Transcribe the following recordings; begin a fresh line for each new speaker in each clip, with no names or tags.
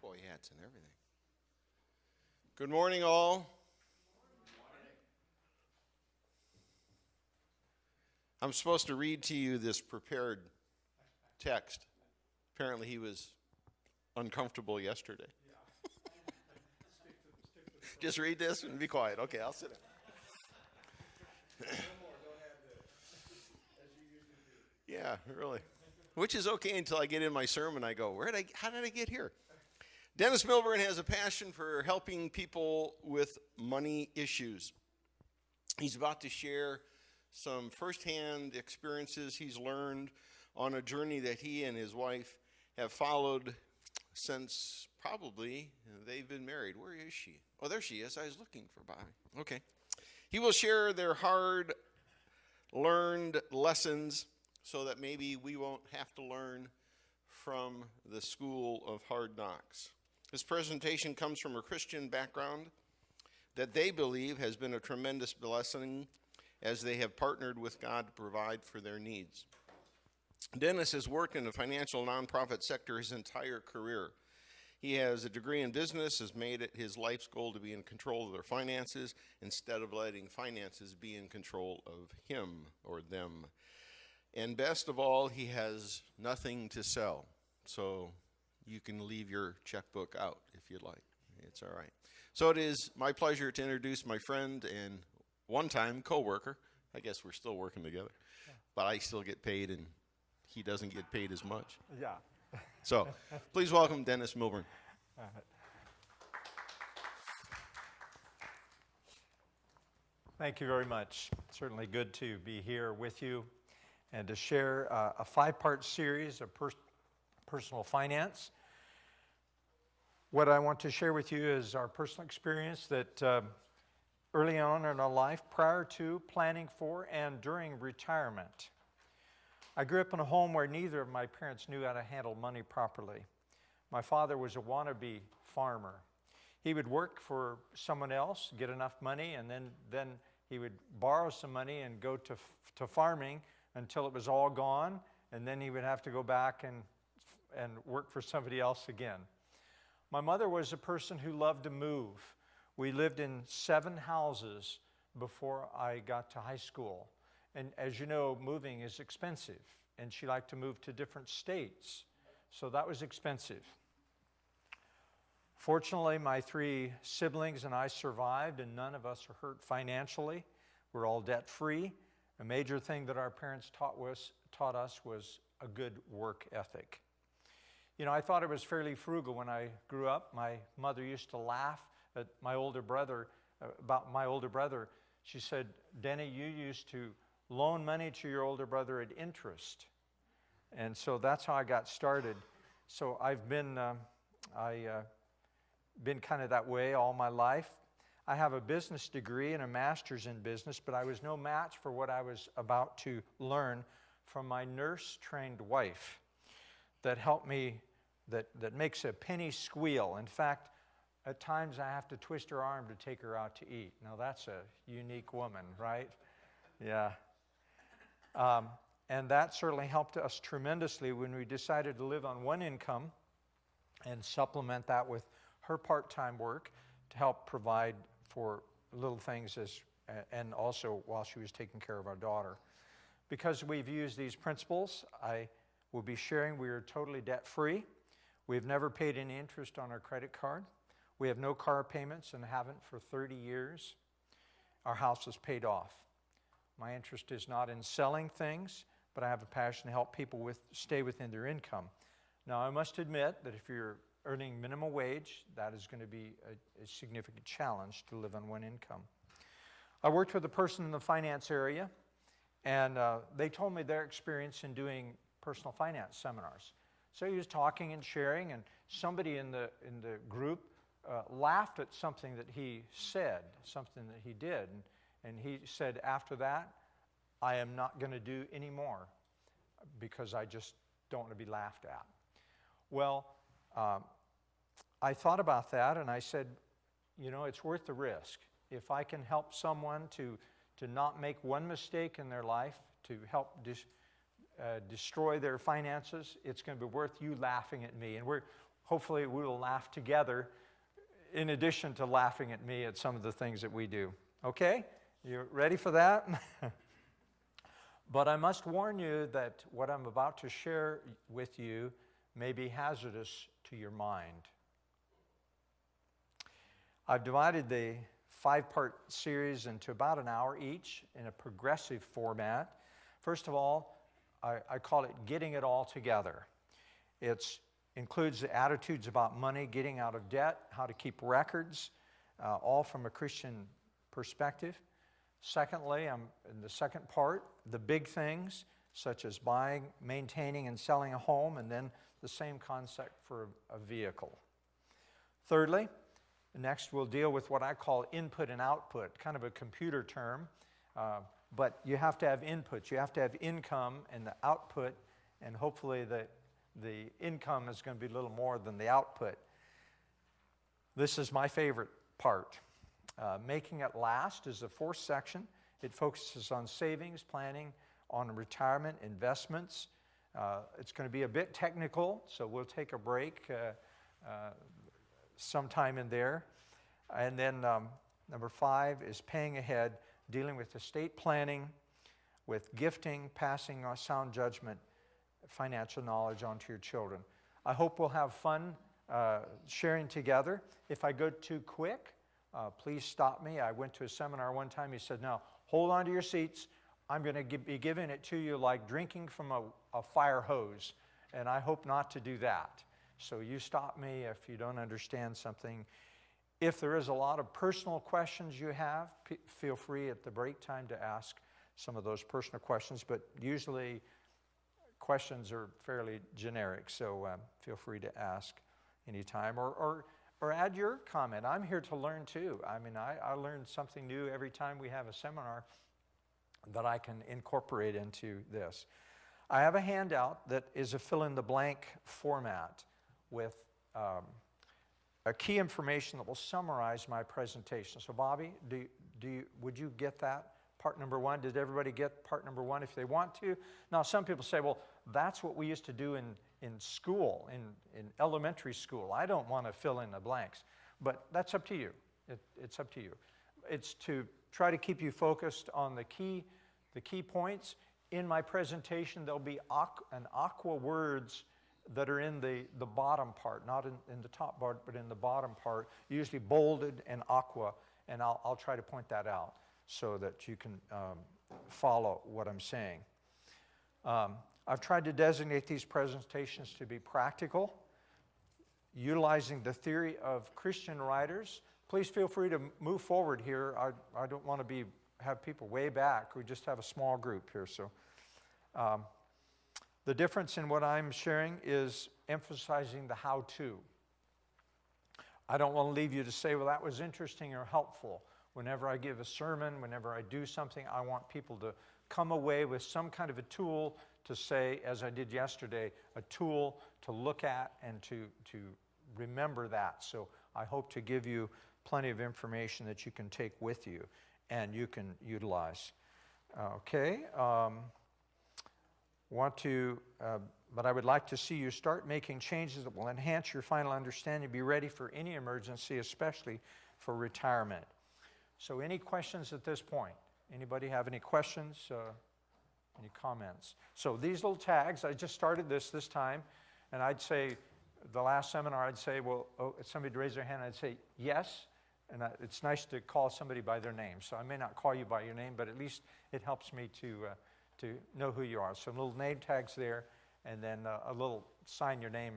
cowboy hats and everything. Good morning, all. Good morning. I'm supposed to read to you this prepared text. Apparently he was uncomfortable yesterday. Just read this and be quiet. Okay, I'll sit down. Yeah, really. Which is okay until I get in my sermon. I go, how did I get here? Dennis Millburn has a passion for helping people with money issues. He's about to share some firsthand experiences he's learned on a journey that he and his wife have followed since probably they've been married. Where is she? Oh, there she is. I was looking for Bobby. Okay. He will share their hard-learned lessons so that maybe we won't have to learn from the school of hard knocks. This presentation comes from a Christian background that they believe has been a tremendous blessing as they have partnered with God to provide for their needs. Dennis has worked in the financial nonprofit sector his entire career. He has a degree in business, has made it his life's goal to be in control of their finances instead of letting finances be in control of him or them. And best of all, he has nothing to sell. So you can leave your checkbook out if you'd like. It's all right. So it is my pleasure to introduce my friend and one-time co-worker. I guess we're still working together. Yeah. But I still get paid and he doesn't get paid as much.
Yeah.
So please welcome Dennis Millburn.
All right. Thank you very much. Certainly good to be here with you and to share a five-part series of personal finance. What I want to share with you is our personal experience that early on in our life, prior to, planning for, and during retirement. I grew up in a home where neither of my parents knew how to handle money properly. My father was a wannabe farmer. He would work for someone else, get enough money, and then he would borrow some money and go to farming until it was all gone, and then he would have to go back and work for somebody else again. My mother was a person who loved to move. We lived in 7 houses before I got to high school. And as you know, moving is expensive, and she liked to move to different states, so that was expensive. Fortunately, my 3 siblings and I survived, and none of us are hurt financially. We're all debt-free. A major thing that our parents taught us was a good work ethic. You know, I thought I was fairly frugal when I grew up. My mother used to laugh at my older brother, about my older brother. She said, "Denny, you used to loan money to your older brother at interest." And so that's how I got started. So I've been kind of that way all my life. I have a business degree and a master's in business, but I was no match for what I was about to learn from my nurse-trained wife that helped me, that makes a penny squeal. In fact, at times I have to twist her arm to take her out to eat. Now that's a unique woman, right? Yeah. And that certainly helped us tremendously when we decided to live on one income and supplement that with her part-time work to help provide for little things and also while she was taking care of our daughter. Because we've used these principles, I will be sharing we are totally debt-free. We've never paid any interest on our credit card. We have no car payments and haven't for 30 years. Our house is paid off. My interest is not in selling things, but I have a passion to help people stay within their income. Now, I must admit that if you're earning minimum wage, that is going to be a significant challenge to live on one income. I worked with a person in the finance area, and they told me their experience in doing personal finance seminars. So he was talking and sharing, and somebody in the group laughed at something that he said, something that he did. And he said, after that, I am not going to do any more because I just don't want to be laughed at. Well, I thought about that and I said, you know, it's worth the risk. If I can help someone to not make one mistake in their life, to help destroy their finances, it's going to be worth you laughing at me. And hopefully we will laugh together in addition to laughing at me at some of the things that we do. Okay? You ready for that? But I must warn you that what I'm about to share with you may be hazardous to your mind. I've divided the 5-part series into about an hour each in a progressive format. First of all, I call it Getting It All Together. It includes the attitudes about money, getting out of debt, how to keep records, all from a Christian perspective. Secondly, in the second part, the big things, such as buying, maintaining, and selling a home, and then the same concept for a vehicle. Thirdly, next we'll deal with what I call input and output, kind of a computer term, but you have to have input, you have to have income and the output, and hopefully the income is going to be a little more than the output. This is my favorite part. Making It Last is the 4th section. It focuses on savings, planning, on retirement, investments. It's going to be a bit technical, so we'll take a break sometime in there. And then number 5 is Paying Ahead, dealing with estate planning, with gifting, passing on sound judgment, financial knowledge onto your children. I hope we'll have fun sharing together. If I go too quick, please stop me. I went to a seminar one time. He said, now, hold on to your seats. I'm going to be giving it to you like drinking from a fire hose, and I hope not to do that. So you stop me if you don't understand something. If there is a lot of personal questions you have, feel free at the break time to ask some of those personal questions, but usually questions are fairly generic, so feel free to ask anytime or add your comment. I'm here to learn too. I mean, I learn something new every time we have a seminar that I can incorporate into this. I have a handout that is a fill-in-the-blank format with a key information that will summarize my presentation. So Bobby, would you get that? Part number 1. Did everybody get part number 1 if they want to? Now, some people say, well, that's what we used to do in school, in elementary school. I don't want to fill in the blanks. But that's up to you. It's up to you. It's to try to keep you focused on the key points. In my presentation, there'll be aqua words that are in the bottom part, not in the top part, but in the bottom part, usually bolded and aqua, and I'll try to point that out so that you can follow what I'm saying. I've tried to designate these presentations to be practical, utilizing the theory of Christian writers. Please feel free to move forward here. I don't want to have people way back. We just have a small group here. So the difference in what I'm sharing is emphasizing the how-to. I don't want to leave you to say, well, that was interesting or helpful. Whenever I give a sermon, whenever I do something, I want people to come away with some kind of a tool to say, as I did yesterday, a tool to look at and to remember that. So I hope to give you plenty of information that you can take with you and you can utilize. Okay. But I would like to see you start making changes that will enhance your final understanding. Be ready for any emergency, especially for retirement. So any questions at this point? Anybody have any questions? Any comments? So these little tags, I just started this time, and I'd say, the last seminar, I'd say, well, somebody would raise their hand, I'd say, yes, and it's nice to call somebody by their name. So I may not call you by your name, but at least it helps me to know who you are. So little name tags there, and then a little sign your name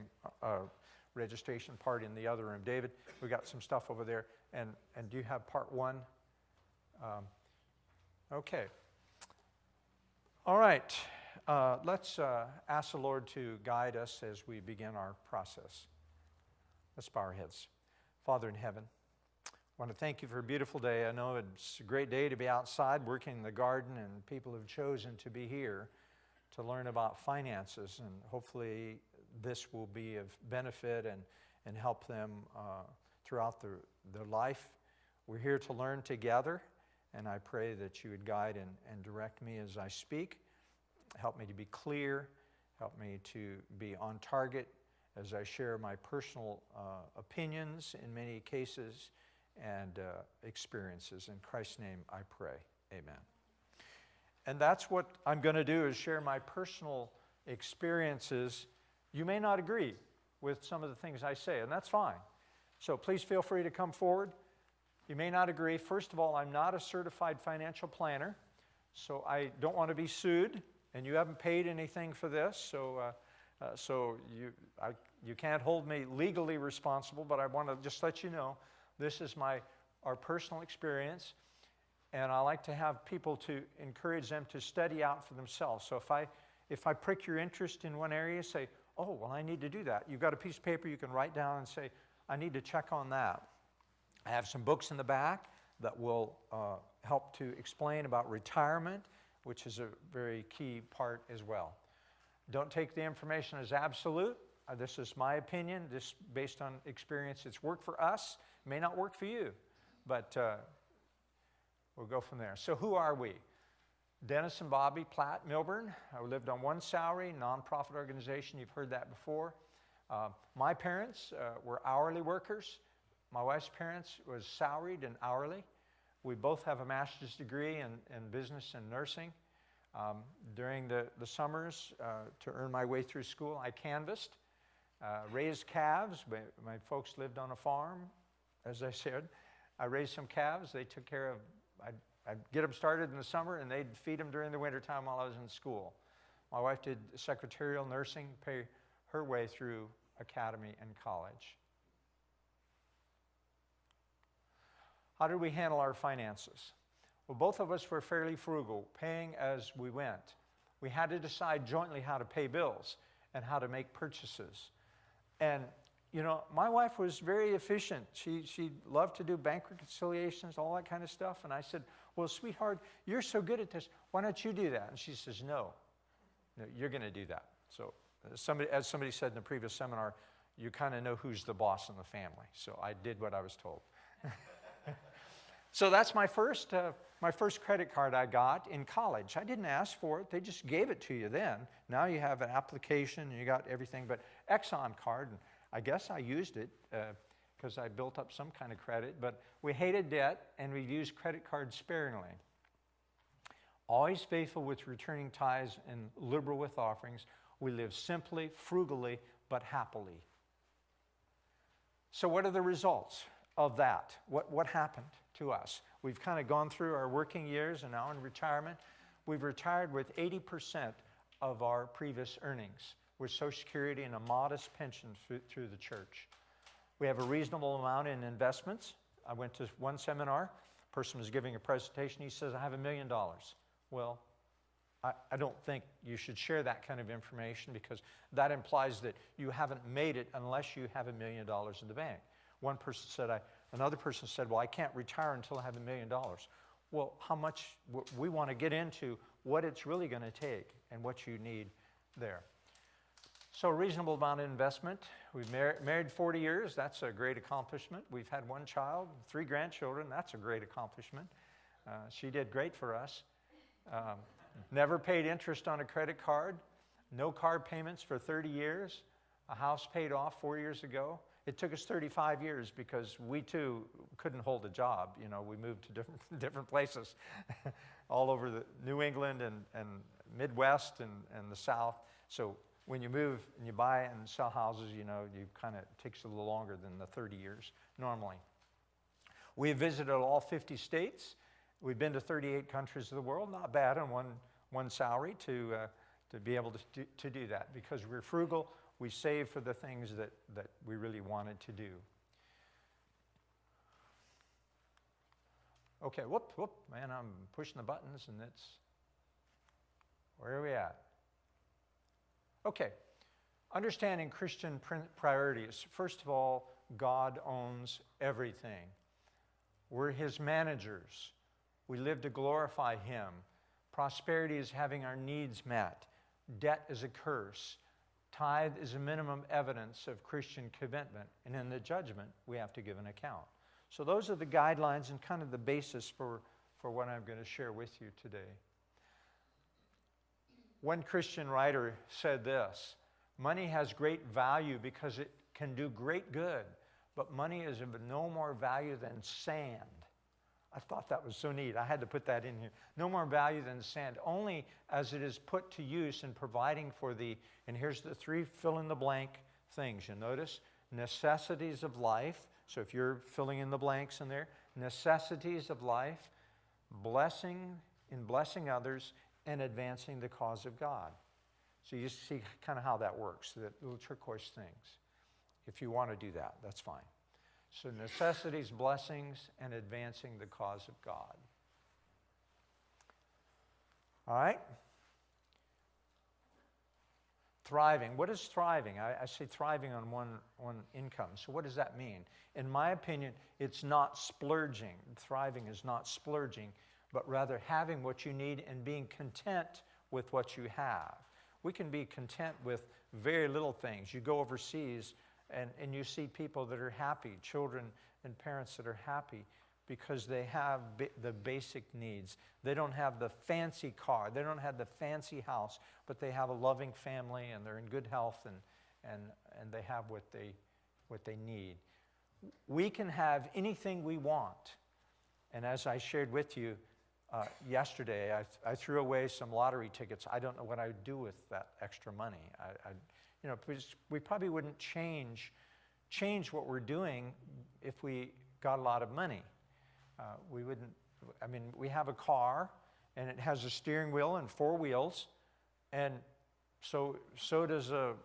registration part in the other room. David, we got some stuff over there, and do you have part 1? Okay. All right. Let's ask the Lord to guide us as we begin our process. Let's bow our heads. Father in heaven, I want to thank you for a beautiful day. I know it's a great day to be outside working in the garden, and people have chosen to be here to learn about finances, and hopefully this will be of benefit and help them throughout their life. We're here to learn together, and I pray that you would guide and direct me as I speak. Help me to be clear. Help me to be on target as I share my personal opinions in many cases and experiences. In Christ's name I pray, amen. And that's what I'm going to do, is share my personal experiences. You may not agree with some of the things I say, and that's fine. So please feel free to come forward. You may not agree. First of all, I'm not a certified financial planner, so I don't want to be sued, and you haven't paid anything for this, so you can't hold me legally responsible, but I want to just let you know this is our personal experience, and I like to have people to encourage them to study out for themselves. So if I prick your interest in one area, say, oh, well, I need to do that. You've got a piece of paper you can write down and say, I need to check on that. I have some books in the back that will help to explain about retirement, which is a very key part as well. Don't take the information as absolute. This is my opinion. This based on experience. It's worked for us. It may not work for you, but we'll go from there. So who are we? Dennis and Bobby Platt, Millburn. I lived on one salary, nonprofit organization. You've heard that before. My parents were hourly workers. My wife's parents was salaried and hourly. We both have a master's degree in business and nursing. During the summers, to earn my way through school, I canvassed, raised calves. My folks lived on a farm, as I said. I raised some calves. They took care of, I'd get them started in the summer, and they'd feed them during the wintertime while I was in school. My wife did secretarial nursing, pay her way through academy and college. How did we handle our finances? Well, both of us were fairly frugal, paying as we went. We had to decide jointly how to pay bills and how to make purchases. And, you know, my wife was very efficient. She loved to do bank reconciliations, all that kind of stuff. And I said, well, sweetheart, you're so good at this. Why don't you do that? And she says, no, you're going to do that. So as somebody said in the previous seminar, you kind of know who's the boss in the family. So I did what I was told. So that's my first credit card I got in college. I didn't ask for it. They just gave it to you then. Now you have an application and you got everything. But Exxon card, and I guess I used it because I built up some kind of credit. But we hated debt and we used credit cards sparingly. Always faithful with returning tithes and liberal with offerings. We live simply, frugally, but happily. So what are the results of that? What happened to us? We've kind of gone through our working years and now in retirement. We've retired with 80% of our previous earnings with Social Security and a modest pension through the church. We have a reasonable amount in investments. I went to one seminar. A person was giving a presentation. He says, I have $1 million. Well, I don't think you should share that kind of information because that implies that you haven't made it unless you have $1 million in the bank. Another person said, well, I can't retire until I have $1 million. Well, how much? We want to get into what it's really going to take and what you need there. So a reasonable amount of investment. We've married 40 years. That's a great accomplishment. We've had one child, 3 grandchildren. That's a great accomplishment. She did great for us. Never paid interest on a credit card. No card payments for 30 years. A house paid off 4 years ago. It took us 35 years because we too couldn't hold a job. You know, we moved to different places all over the New England and Midwest and the South. So when you move and you buy and sell houses, you know, it takes a little longer than the 30 years normally. We have visited all 50 states. We've been to 38 countries of the world. Not bad on one salary to be able to do that because we're frugal. We save for the things that we really wanted to do. Okay, whoop, man, I'm pushing the buttons and where are we at? Okay, understanding Christian priorities. First of all, God owns everything. We're His managers. We live to glorify Him. Prosperity is having our needs met. Debt is a curse. Tithe is a minimum evidence of Christian commitment, and in the judgment, we have to give an account. So those are the guidelines and kind of the basis for what I'm going to share with you today. One Christian writer said this, Money has great value because it can do great good, but money is of no more value than sand. I thought that was so neat. I had to put that in here. No more value than sand, only as it is put to use in providing for the, and here's the 3 fill-in-the-blank things. You notice necessities of life. So if you're filling in the blanks in there, necessities of life, blessing others, and advancing the cause of God. So you see kind of how that works, the little turquoise things. If you want to do that, that's fine. So necessities, blessings, and advancing the cause of God. All right? Thriving. What is thriving? I say thriving on one income. So what does that mean? In my opinion, it's not splurging. Thriving is not splurging, but rather having what you need and being content with what you have. We can be content with very little things. You go overseas and you see people that are happy, children and parents that are happy because they have the basic needs. They don't have the fancy car. They don't have the fancy house, but they have a loving family and they're in good health and they have what they need. We can have anything we want. And as I shared with you yesterday, I threw away some lottery tickets. I don't know what I'd do with that extra money. We probably wouldn't change what we're doing if we got a lot of money. We wouldn't. I mean, we have a car, and it has a steering wheel and 4 wheels, and so does a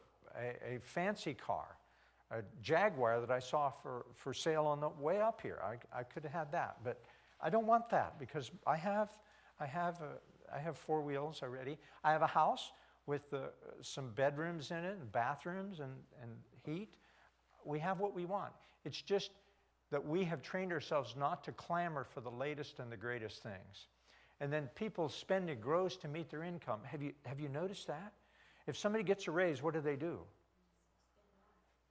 fancy car, a Jaguar that I saw for sale on the way up here. I could have had that, but I don't want that because I have 4 wheels already. I have a house with some bedrooms in it and bathrooms and heat. We have what we want. It's just that we have trained ourselves not to clamor for the latest and the greatest things. And then people's spending grows to meet their income. Have you noticed that? If somebody gets a raise, what do?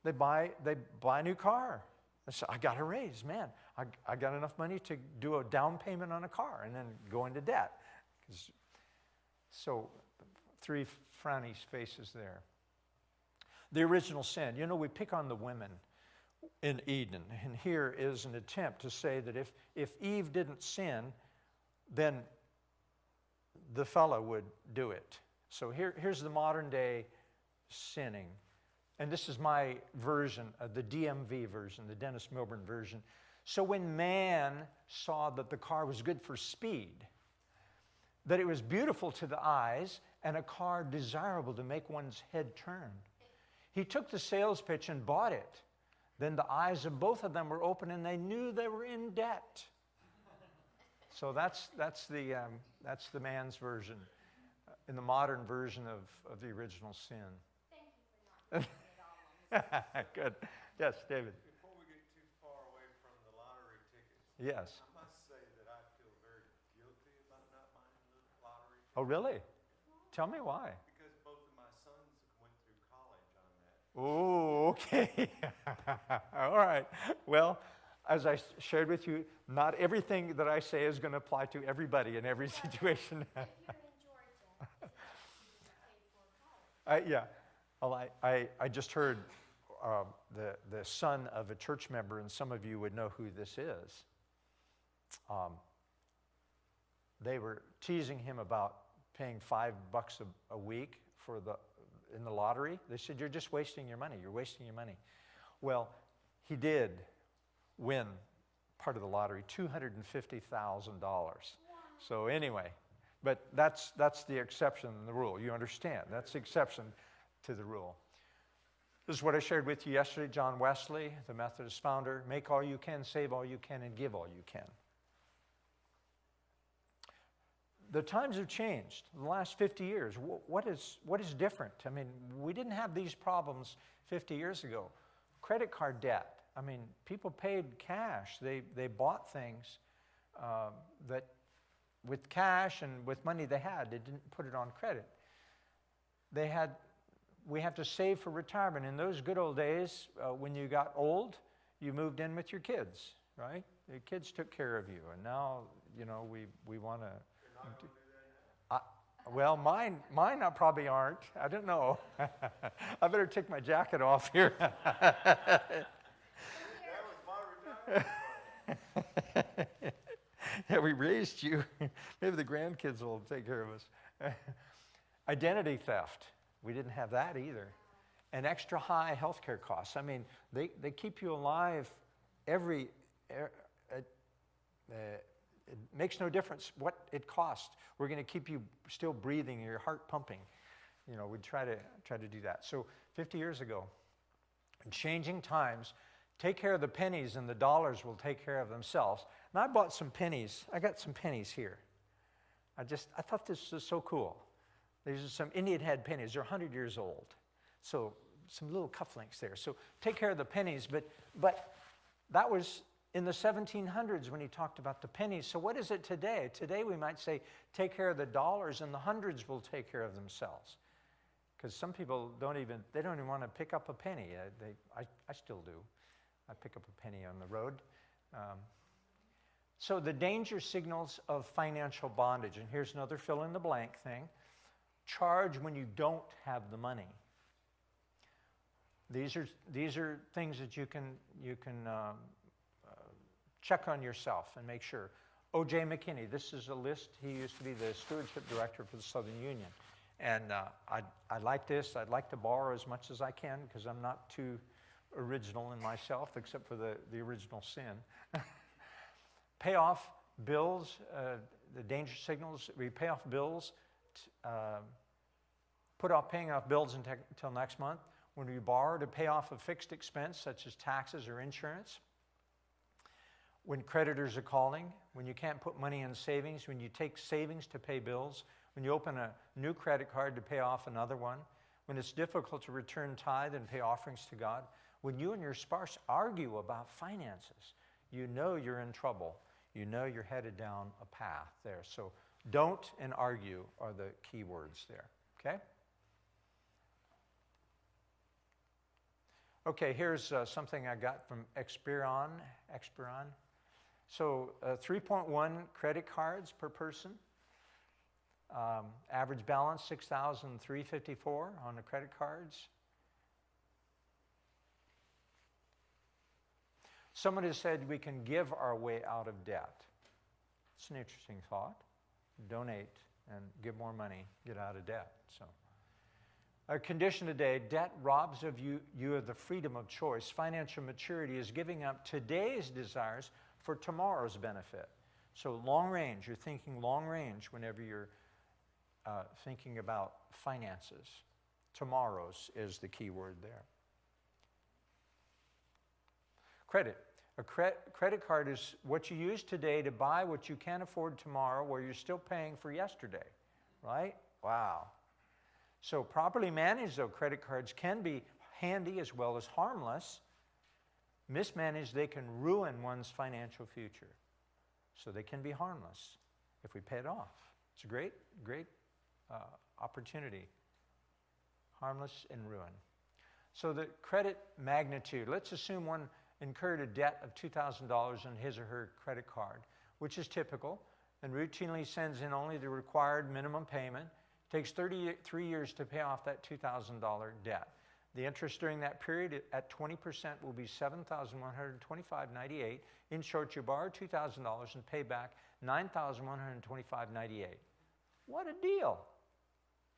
They buy a new car. So I got a raise, man. I got enough money to do a down payment on a car and then go into debt. So 3 frowny faces there. The original sin. We pick on the women in Eden. And here is an attempt to say that if Eve didn't sin, then the fellow would do it. So here's the modern day sinning. And this is my version, the DMV version, the Dennis Millburn version. So when man saw that the car was good for speed, that it was beautiful to the eyes, and a car desirable to make one's head turn, he took the sales pitch and bought it. Then the eyes of both of them were open, and they knew they were in debt. So that's the man's version, in the modern version of the original sin.
Thank you for not putting it all on me.
Good. Yes, David.
Before we get too far away from the lottery tickets,
Yes.
I must say that I feel very guilty about not buying the lottery tickets.
Oh, really? Tell me why.
Because both of my sons went through college on that.
Oh, okay. All right. Well, as I shared with you, not everything that I say is going to apply to everybody in every situation.
If you're in Georgia, you paid for college.
Yeah. Well, I just heard the son of a church member, and some of you would know who this is. They were teasing him about paying $5 a week in the lottery. They said, "You're just wasting your money. You're wasting your money." Well, he did win part of the lottery, $250,000. Wow. So anyway, but that's the exception and the rule. You understand? That's the exception to the rule. This is what I shared with you yesterday. John Wesley, the Methodist founder: make all you can, save all you can, and give all you can. The times have changed in the last 50 years. What is different? I mean, we didn't have these problems 50 years ago. Credit card debt. I mean, people paid cash. They bought things that with cash and with money they had. They didn't put it on credit. We have to save for retirement. In those good old days, when you got old, you moved in with your kids, right? Your kids took care of you. And now, we want to...
You're not going to do that now?
Well, mine probably aren't. I don't know. I better take my jacket off here.
That was my retirement fund.
Yeah, we raised you. Maybe the grandkids will take care of us. Identity theft. We didn't have that either. And extra high healthcare costs. I mean, they keep you alive it makes no difference what it costs. We're going to keep you still breathing, your heart pumping. You know, we'd try to do that. So 50 years ago, in changing times, take care of the pennies and the dollars will take care of themselves. And I bought some pennies. I got some pennies here. I thought this was so cool. These are some Indian head pennies. They're 100 years old. So some little cufflinks there. So take care of the pennies. But that was in the 1700s when he talked about the pennies. So what is it today? Today we might say, take care of the dollars and the hundreds will take care of themselves. Because some people don't even want to pick up a penny. I still do. I pick up a penny on the road. So the danger signals of financial bondage. And here's another fill in the blank thing. Charge when you don't have the money. These are things that you can check on yourself and make sure. O.J. McKinney, this is a list. He used to be the stewardship director for the Southern Union. And I like this. I'd like to borrow as much as I can because I'm not too original in myself except for the original sin. Pay off bills, the danger signals. We pay off bills, put off paying off bills until next month. When we borrow to pay off a fixed expense such as taxes or insurance. When creditors are calling, when you can't put money in savings, when you take savings to pay bills, when you open a new credit card to pay off another one, when it's difficult to return tithe and pay offerings to God, when you and your spouse argue about finances, you know you're in trouble. You know you're headed down a path there. So don't and argue are the key words there, okay? Okay, here's something I got from Experon. So 3.1 credit cards per person. Average balance $6,354 on the credit cards. Someone has said we can give our way out of debt. It's an interesting thought. Donate and give more money, get out of debt. So, our condition today, debt robs of you of the freedom of choice. Financial maturity is giving up today's desires for tomorrow's benefit. So long range, you're thinking long range whenever you're thinking about finances. Tomorrow's is the key word there. Credit. A credit card is what you use today to buy what you can't afford tomorrow where you're still paying for yesterday, right? Wow. So properly managed, though, credit cards can be handy as well as harmless. Mismanaged, they can ruin one's financial future. So they can be harmless if we pay it off. It's a great opportunity. Harmless and ruin. So the credit magnitude. Let's assume one incurred a debt of $2,000 on his or her credit card, which is typical, and routinely sends in only the required minimum payment. Takes 33 years to pay off that $2,000 debt. The interest during that period at 20% will be $7,125.98. In short, you borrow $2,000 and pay back $9,125.98. What a deal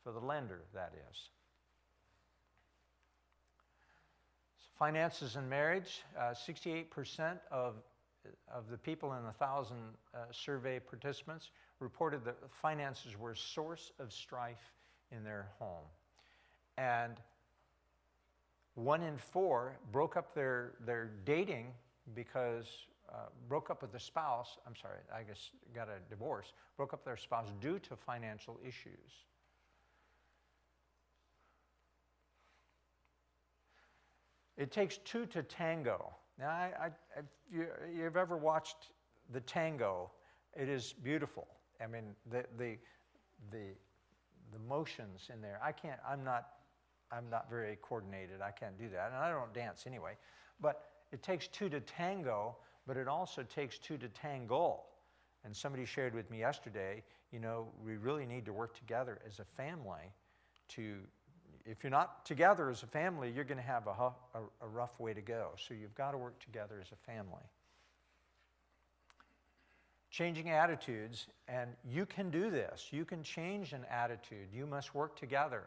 for the lender, that is. Finances and marriage, 68% of the people in 1,000 survey participants reported that finances were a source of strife in their home. And 1 in 4 broke up their dating because, broke up with the spouse, got a divorce, broke up their spouse due to financial issues. It takes two to tango. Now, if you've ever watched the tango, it is beautiful. I mean, the motions in there. I'm not very coordinated. I can't do that, and I don't dance anyway. But it takes two to tango, but it also takes two to tangle. And somebody shared with me yesterday, we really need to work together as a family if you're not together as a family, you're going to have a rough way to go. So you've got to work together as a family. Changing attitudes, and you can do this. You can change an attitude. You must work together.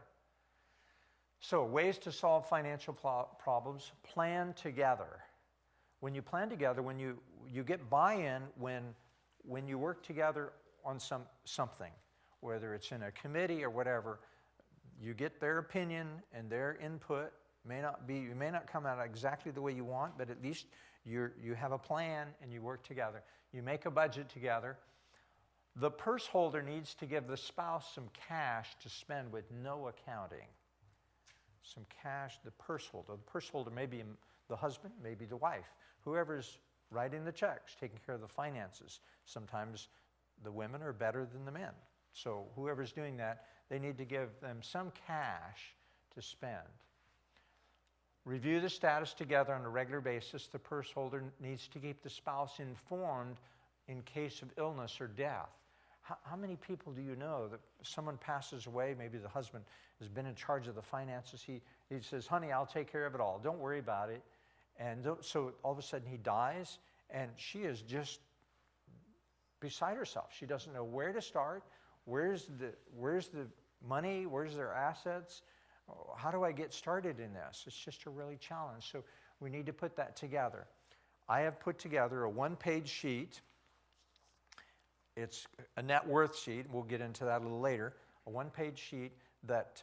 So ways to solve financial problems, plan together. When you plan together, when you get buy-in, when you work together on something, whether it's in a committee or whatever, you get their opinion and their input. You may not come out exactly the way you want, but at least you have a plan and you work together. You make a budget together. The purse holder needs to give the spouse some cash to spend with no accounting. Some cash, the purse holder. The purse holder may be the husband, maybe the wife. Whoever's writing the checks, taking care of the finances. Sometimes the women are better than the men. So whoever's doing that, they need to give them some cash to spend. Review the status together on a regular basis. The purse holder needs to keep the spouse informed in case of illness or death. How many people do you know that someone passes away, maybe the husband has been in charge of the finances, he says, honey, I'll take care of it all, don't worry about it. And so all of a sudden he dies, and she is just beside herself. She doesn't know where to start. Where's the money? Where's their assets? How do I get started in this? It's just a really challenge. So we need to put that together. I have put together a one-page sheet. It's a net worth sheet. We'll get into that a little later. A one-page sheet that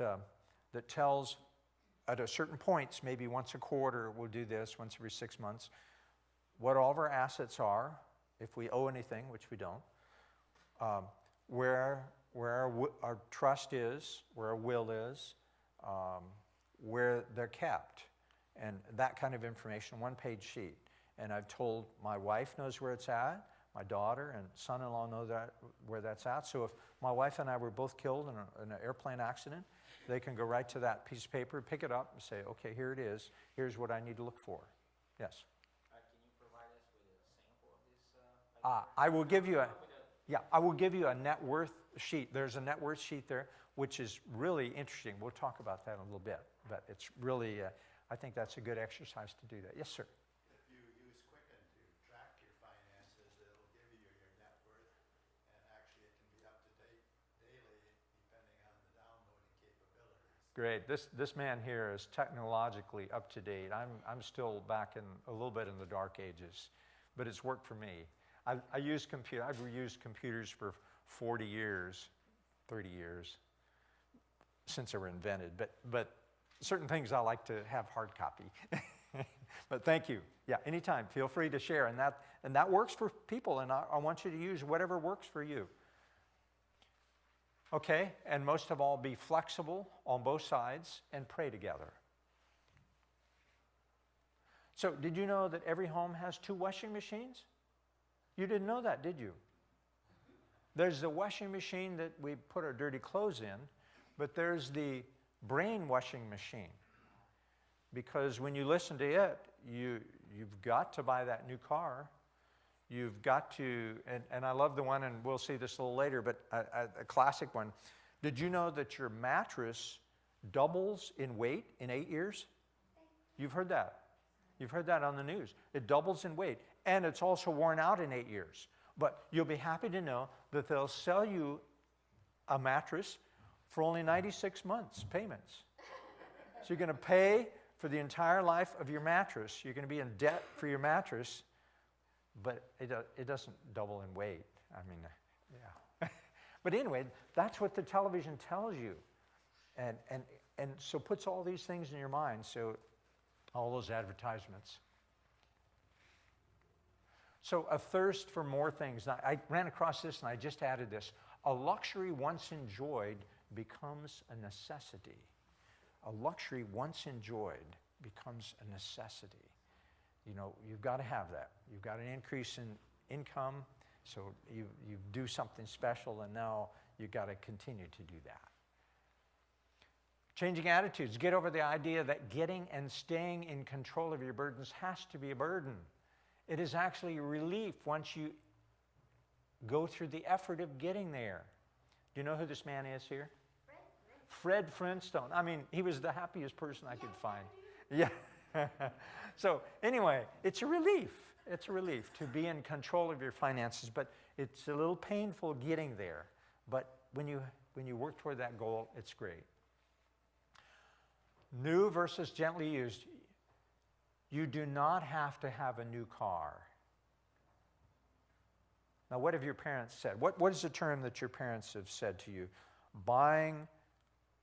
tells at a certain points, maybe once a quarter we'll do this, once every 6 months, what all of our assets are, if we owe anything, which we don't, where our trust is, where our will is, where they're kept, and that kind of information, one-page sheet. And I've told my wife knows where it's at, my daughter and son-in-law know where that's at. So if my wife and I were both killed in an airplane accident, they can go right to that piece of paper, pick it up, and say, okay, here it is. Here's what I need to look for. Yes?
Can you provide us with a sample of this?
I will give you a net worth sheet. There's a net worth sheet there, which is really interesting. We'll talk about that in a little bit. But it's really, I think that's a good exercise to do that. Yes, sir?
If you use Quicken to track your finances, it'll give you your net worth, and actually it can be up to date daily depending on the downloading capabilities.
Great. This man here is technologically up to date. I'm still back in a little bit in the dark ages, but it's worked for me. I've used computers for 40 years, 30 years since they were invented. But certain things I like to have hard copy. But thank you. Yeah, anytime. Feel free to share. And that works for people, and I want you to use whatever works for you. Okay, and most of all, be flexible on both sides and pray together. So, did you know that every home has 2 washing machines? You didn't know that, did you? There's the washing machine that we put our dirty clothes in, but there's the brain washing machine. Because when you listen to it, you've got to buy that new car. You've got to, and I love the one, and we'll see this a little later, but a classic one. Did you know that your mattress doubles in weight in 8 years? You've heard that. You've heard that on the news. It doubles in weight, and it's also worn out in 8 years. But you'll be happy to know that they'll sell you a mattress for only 96 months payments. So you're going to pay for the entire life of your mattress. You're going to be in debt for your mattress, but it doesn't double in weight. I mean, yeah. But anyway, that's what the television tells you. And so puts all these things in your mind, so all those advertisements. So a thirst for more things. Now, I ran across this and I just added this. A luxury once enjoyed becomes a necessity. A luxury once enjoyed becomes a necessity. You know, you've got to have that. You've got an increase in income, so you do something special, and now you've got to continue to do that. Changing attitudes. Get over the idea that getting and staying in control of your burdens has to be a burden. It is actually a relief once you go through the effort of getting there. Do you know who this man is here? Fred Flintstone. I mean, he was the happiest person I could find. Yeah. So anyway, it's a relief. It's a relief to be in control of your finances, but it's a little painful getting there. But when you work toward that goal, it's great. New versus gently used. You do not have to have a new car. Now, what have your parents said? What is the term that your parents have said to you? Buying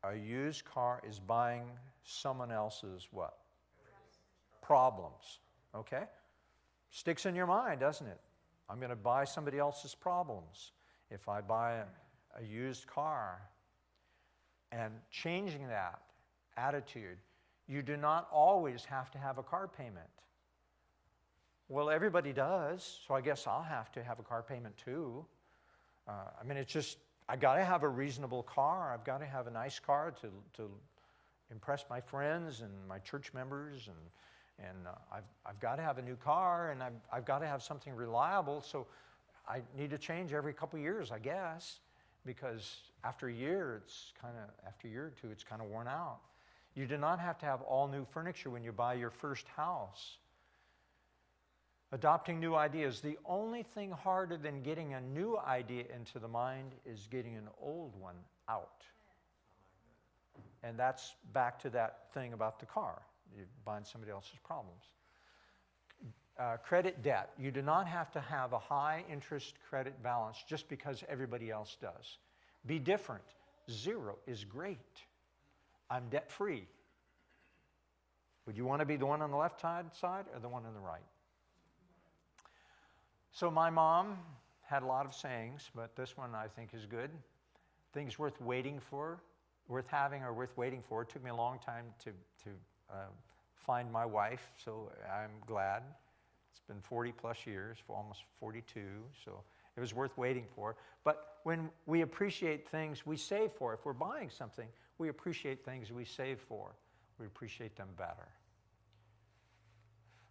a used car is buying someone else's what? Problems. Okay? Sticks in your mind, doesn't it? I'm going to buy somebody else's problems if I buy a used car. And changing that attitude, you do not always have to have a car payment. Well, everybody does, so I guess I'll have to have a car payment too. I mean, it's just, I got to have a reasonable car. I've got to have a nice car to impress my friends and my church members, and I've got to have a new car, and I've got to have something reliable. So I need to change every couple of years, I guess, because after a year or two, it's kind of worn out. You do not have to have all new furniture when you buy your first house. Adopting new ideas. The only thing harder than getting a new idea into the mind is getting an old one out. And that's back to that thing about the car. You're buying somebody else's problems. Credit debt. You do not have to have a high interest credit balance just because everybody else does. Be different. 0 is great. I'm debt free. Would you want to be the one on the left side or the one on the right? So my mom had a lot of sayings, but this one I think is good. Things worth waiting for, worth having or worth waiting for. It took me a long time to find my wife, so I'm glad. It's been 40 plus years, for almost 42, so it was worth waiting for. But when we appreciate things we save for, if we're buying something, we appreciate things we save for. We appreciate them better.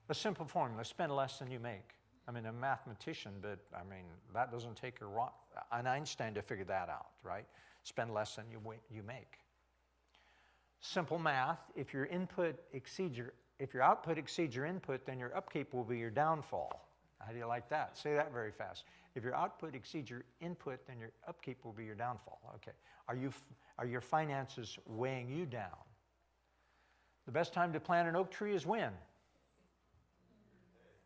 A simple formula, spend less than you make. I mean, a mathematician, but I mean, that doesn't take an Einstein to figure that out, right? Spend less than you make. Simple math, if your output exceeds your input, then your upkeep will be your downfall. How do you like that? Say that very fast. If your output exceeds your input, then your upkeep will be your downfall. Okay. Are your finances weighing you down? The best time to plant an oak tree is when?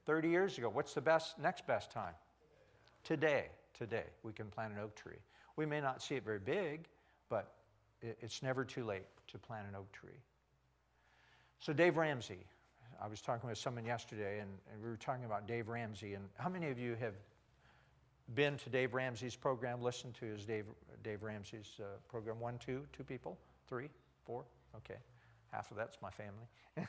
30 years ago. What's the next best time? Today. Today, we can plant an oak tree. We may not see it very big, but it's never too late to plant an oak tree. So Dave Ramsey, I was talking with someone yesterday, and we were talking about Dave Ramsey. And how many of you have been to Dave Ramsey's program, listened to his Dave Ramsey's program? 1, 2 people? 3, 4? Okay. Half of that's my family.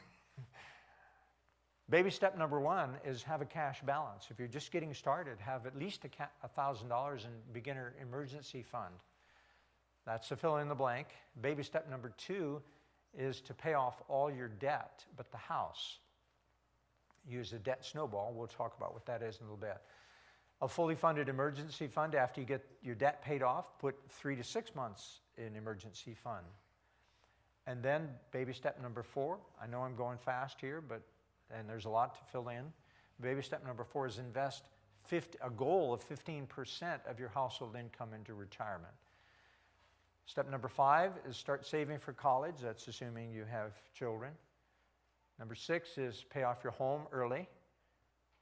Baby step number 1 is have a cash balance. If you're just getting started, have at least $1,000 in beginner emergency fund. That's to fill in the blank. Baby step number 2 is to pay off all your debt but the house. Use a debt snowball. We'll talk about what that is in a little bit. A fully funded emergency fund. After you get your debt paid off, put 3 to 6 months in emergency fund. And then baby step number 4. I know I'm going fast here, and there's a lot to fill in. Baby step number 4 is invest a goal of 15% of your household income into retirement. Step number 5 is start saving for college. That's assuming you have children. Number 6 is pay off your home early.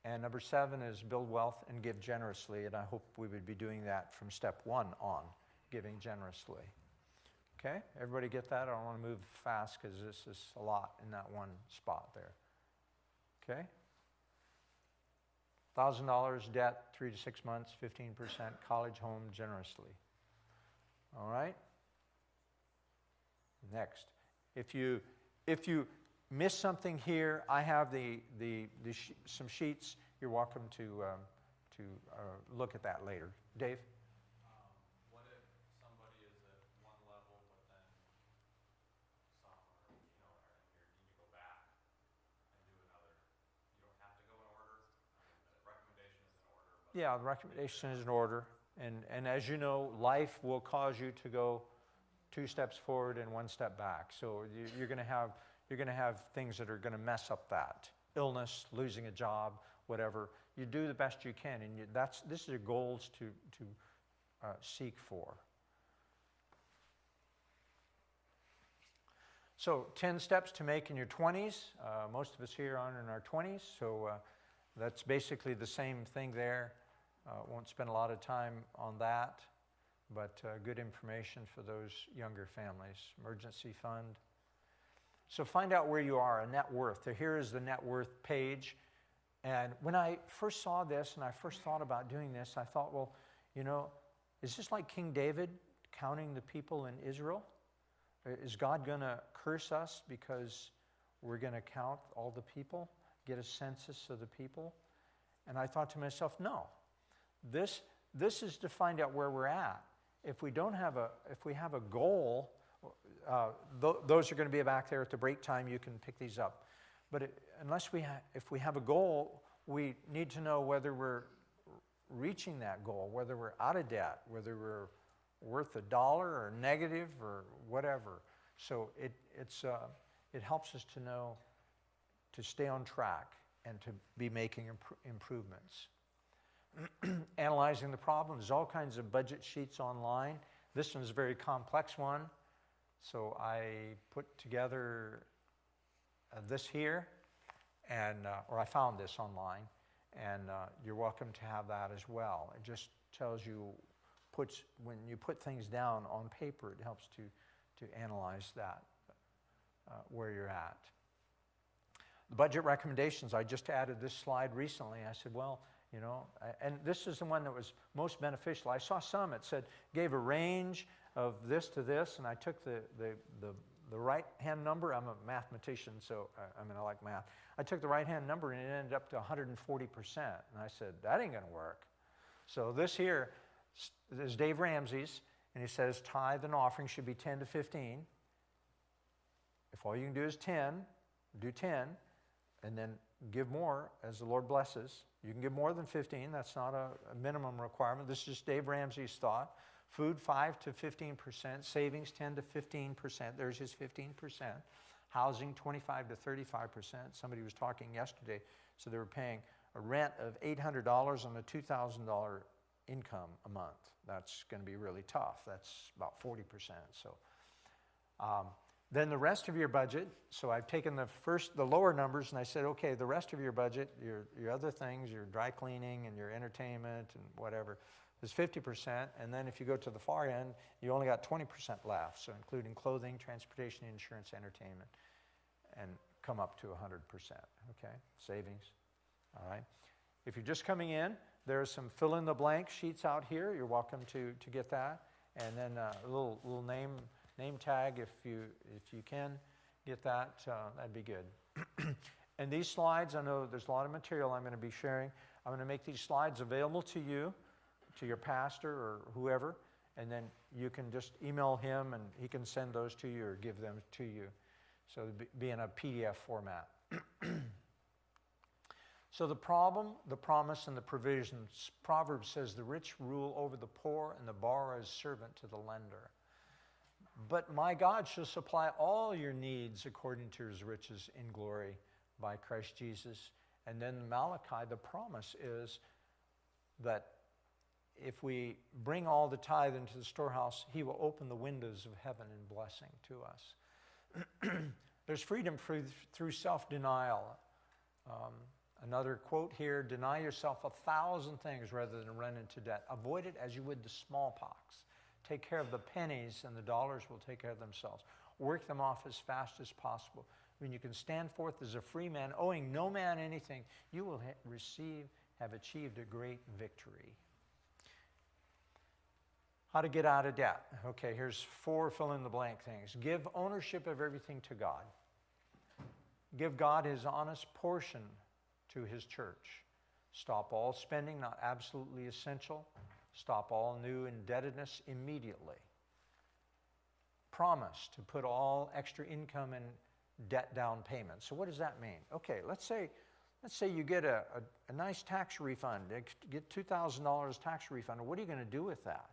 And number 7 is build wealth and give generously. And I hope we would be doing that from step 1 on, giving generously. Okay? Everybody get that? I don't want to move fast because this is a lot in that one spot there. Okay? $1,000 debt, 3 to 6 months, 15%, college home generously. All right? Next. If you miss something here, I have some sheets. You're welcome to look at that later. Dave?
What if somebody is at one level, but then some are, are in here, need to go back and do another? You don't have to go in order. I mean, the recommendation is in order. But
Yeah, the recommendation is in order. And as you know, life will cause you to go 2 steps forward and 1 step back. So you're going to have things that are going to mess up that. Illness, losing a job, whatever. You do the best you can, and this is your goals to seek for. So 10 steps to make in your 20s. Most of us here aren't in our 20s, so that's basically the same thing there. Won't spend a lot of time on that, but good information for those younger families. Emergency fund. So find out where you are, a net worth. So here is the net worth page. And when I first saw this and I first thought about doing this, I thought, well, is this like King David counting the people in Israel? Is God going to curse us because we're going to count all the people, get a census of the people? And I thought to myself, no. This is to find out where we're at. If we have a goal, those are going to be back there at the break time. You can pick these up. But if we have a goal, we need to know whether we're reaching that goal, whether we're out of debt, whether we're worth $1 or negative or whatever. So it helps us to know to stay on track and to be making improvements. Analyzing the problem. There's all kinds of budget sheets online. This one's a very complex one. So I put together this here, or I found this online, and you're welcome to have that as well. It just tells you, when you put things down on paper, it helps to analyze that, where you're at. The budget recommendations, I just added this slide recently. I said, well, and this is the one that was most beneficial. I saw some, it said, gave a range of this to this, and I took the right-hand number. I'm a mathematician, so I like math. I took the right-hand number, and it ended up to 140%. And I said, that ain't going to work. So this here is Dave Ramsey's, and he says tithe and offering should be 10 to 15. If all you can do is 10, do 10, and then give more as the Lord blesses. You can give more than 15. That's not a minimum requirement. This is just Dave Ramsey's thought. Food, 5 to 15%. Savings, 10 to 15%. There's his 15%. Housing, 25 to 35%. Somebody was talking yesterday, so they were paying a rent of $800 on a $2,000 income a month. That's going to be really tough. That's about 40%. So then the rest of your budget, so I've taken the lower numbers, and I said, okay, the rest of your budget, your other things, your dry cleaning and your entertainment and whatever, is 50%. And then if you go to the far end, you only got 20% left, so including clothing, transportation, insurance, entertainment, and come up to 100%, okay? Savings, all right? If you're just coming in, there are some fill-in-the-blank sheets out here. You're welcome to get that. And then a little name tag if you can get that, that'd be good. And these slides, I know there's a lot of material I'm going to be sharing. I'm going to make these slides available to you, to your pastor or whoever, and then you can just email him and he can send those to you or give them to you. So it'd be in a PDF format. So the problem, the promise, and the provisions. Proverbs says the rich rule over the poor and the borrower is servant to the lender. But my God shall supply all your needs according to his riches in glory by Christ Jesus. And then Malachi, the promise is that if we bring all the tithe into the storehouse, he will open the windows of heaven in blessing to us. There's freedom through self-denial. Another quote here, deny yourself 1,000 things rather than run into debt. Avoid it as you would the smallpox. Take care of the pennies, and the dollars will take care of themselves. Work them off as fast as possible. When you can stand forth as a free man, owing no man anything, you will have achieved a great victory. How to get out of debt. Okay, here's 4 fill-in-the-blank things. Give ownership of everything to God. Give God his honest portion to his church. Stop all spending not absolutely essential. Stop all new indebtedness immediately. Promise to put all extra income in debt down payment. So what does that mean? Okay, let's say Let's say you get a nice tax refund, get $2,000 tax refund. What are you going to do with that?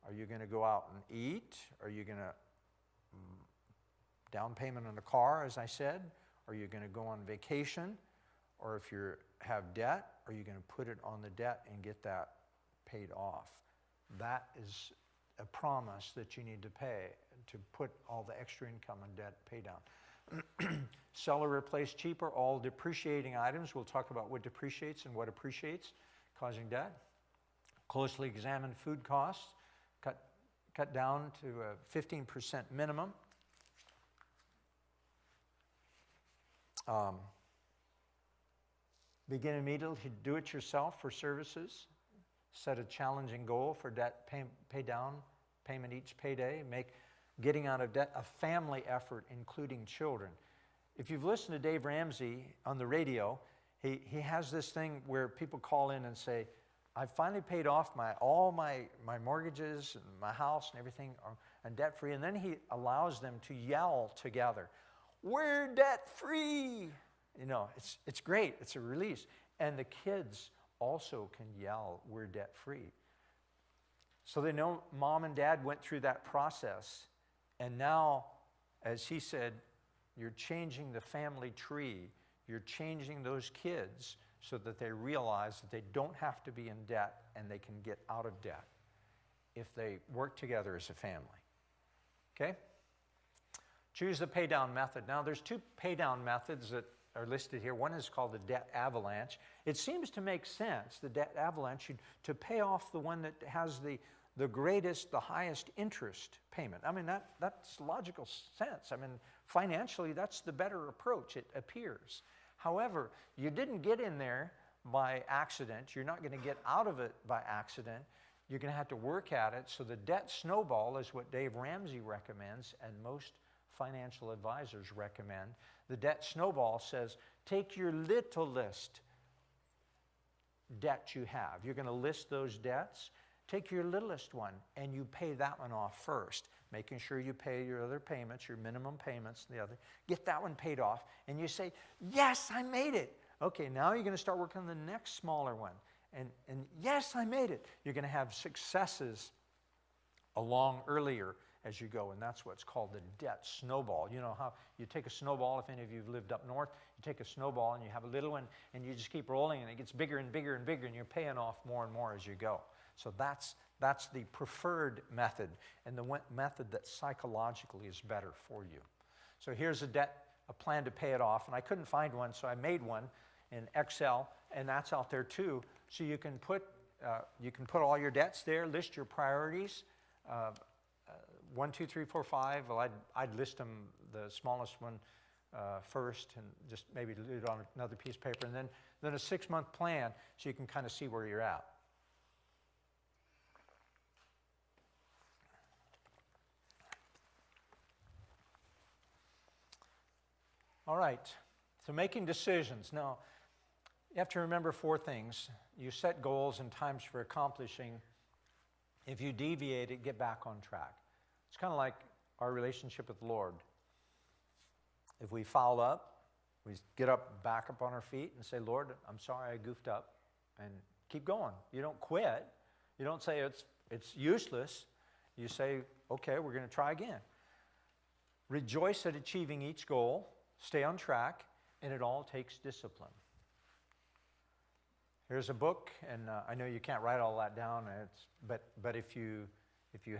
Are you going to go out and eat? Are you going to down payment on a car, as I said? Are you going to go on vacation? Or if you have debt, are you going to put it on the debt and get that paid off? That is a promise that you need to pay, to put all the extra income and debt pay down. Sell or replace cheaper all depreciating items. We'll talk about what depreciates and what appreciates, causing debt. Closely examine food costs. Cut down to a 15% minimum. Begin immediately to do it yourself for services. Set a challenging goal for debt pay down payment each payday. Make getting out of debt a family effort, including children. If you've listened to Dave Ramsey on the radio, he has this thing where people call in and say, I finally paid off all my mortgages and my house and everything and debt free. And then he allows them to yell together, we're debt free. You know, it's great. It's a release. And the kids also can yell, we're debt free. So they know mom and dad went through that process. And now, as he said, you're changing the family tree. You're changing those kids so that they realize that they don't have to be in debt and they can get out of debt if they work together as a family. Okay? Choose the pay down method. Now, there's two pay down methods that are listed here. One is called the debt avalanche. It seems to make sense, the debt avalanche, to pay off the one that has the greatest, the highest interest payment. I mean, that's logical sense. I mean, financially, that's the better approach, it appears. However, you didn't get in there by accident. You're not going to get out of it by accident. You're going to have to work at it. So the debt snowball is what Dave Ramsey recommends, and most financial advisors recommend. The debt snowball says, take your littlest debt you have. You're going to list those debts. Take your littlest one, and you pay that one off first, making sure you pay your other payments, your minimum payments, the other. Get that one paid off, and you say, yes, I made it. Okay, now you're going to start working on the next smaller one. And yes, I made it. You're going to have successes along earlier as you go, and that's what's called the debt snowball. You know how you take a snowball, if any of you have lived up north, you take a snowball and you have a little one, and you just keep rolling, and it gets bigger and bigger and bigger, and you're paying off more and more as you go. So that's the preferred method, and the method that psychologically is better for you. So here's a plan to pay it off, and I couldn't find one, so I made one in Excel, and that's out there too. So you can put all your debts there, list your priorities. 1, 2, 3, 4, 5. Well, I'd list them, the smallest one first, and just maybe do it on another piece of paper, and then a 6-month plan so you can kind of see where you're at. All right, so making decisions. Now, you have to remember 4 things. You set goals and times for accomplishing. If you deviate it, get back on track. It's kind of like our relationship with the Lord. If we foul up, we get back up on our feet and say, Lord, I'm sorry I goofed up, and keep going. You don't quit. You don't say it's useless. You say, okay, we're going to try again. Rejoice at achieving each goal. Stay on track, and it all takes discipline. Here's a book, and I know you can't write all that down, but if you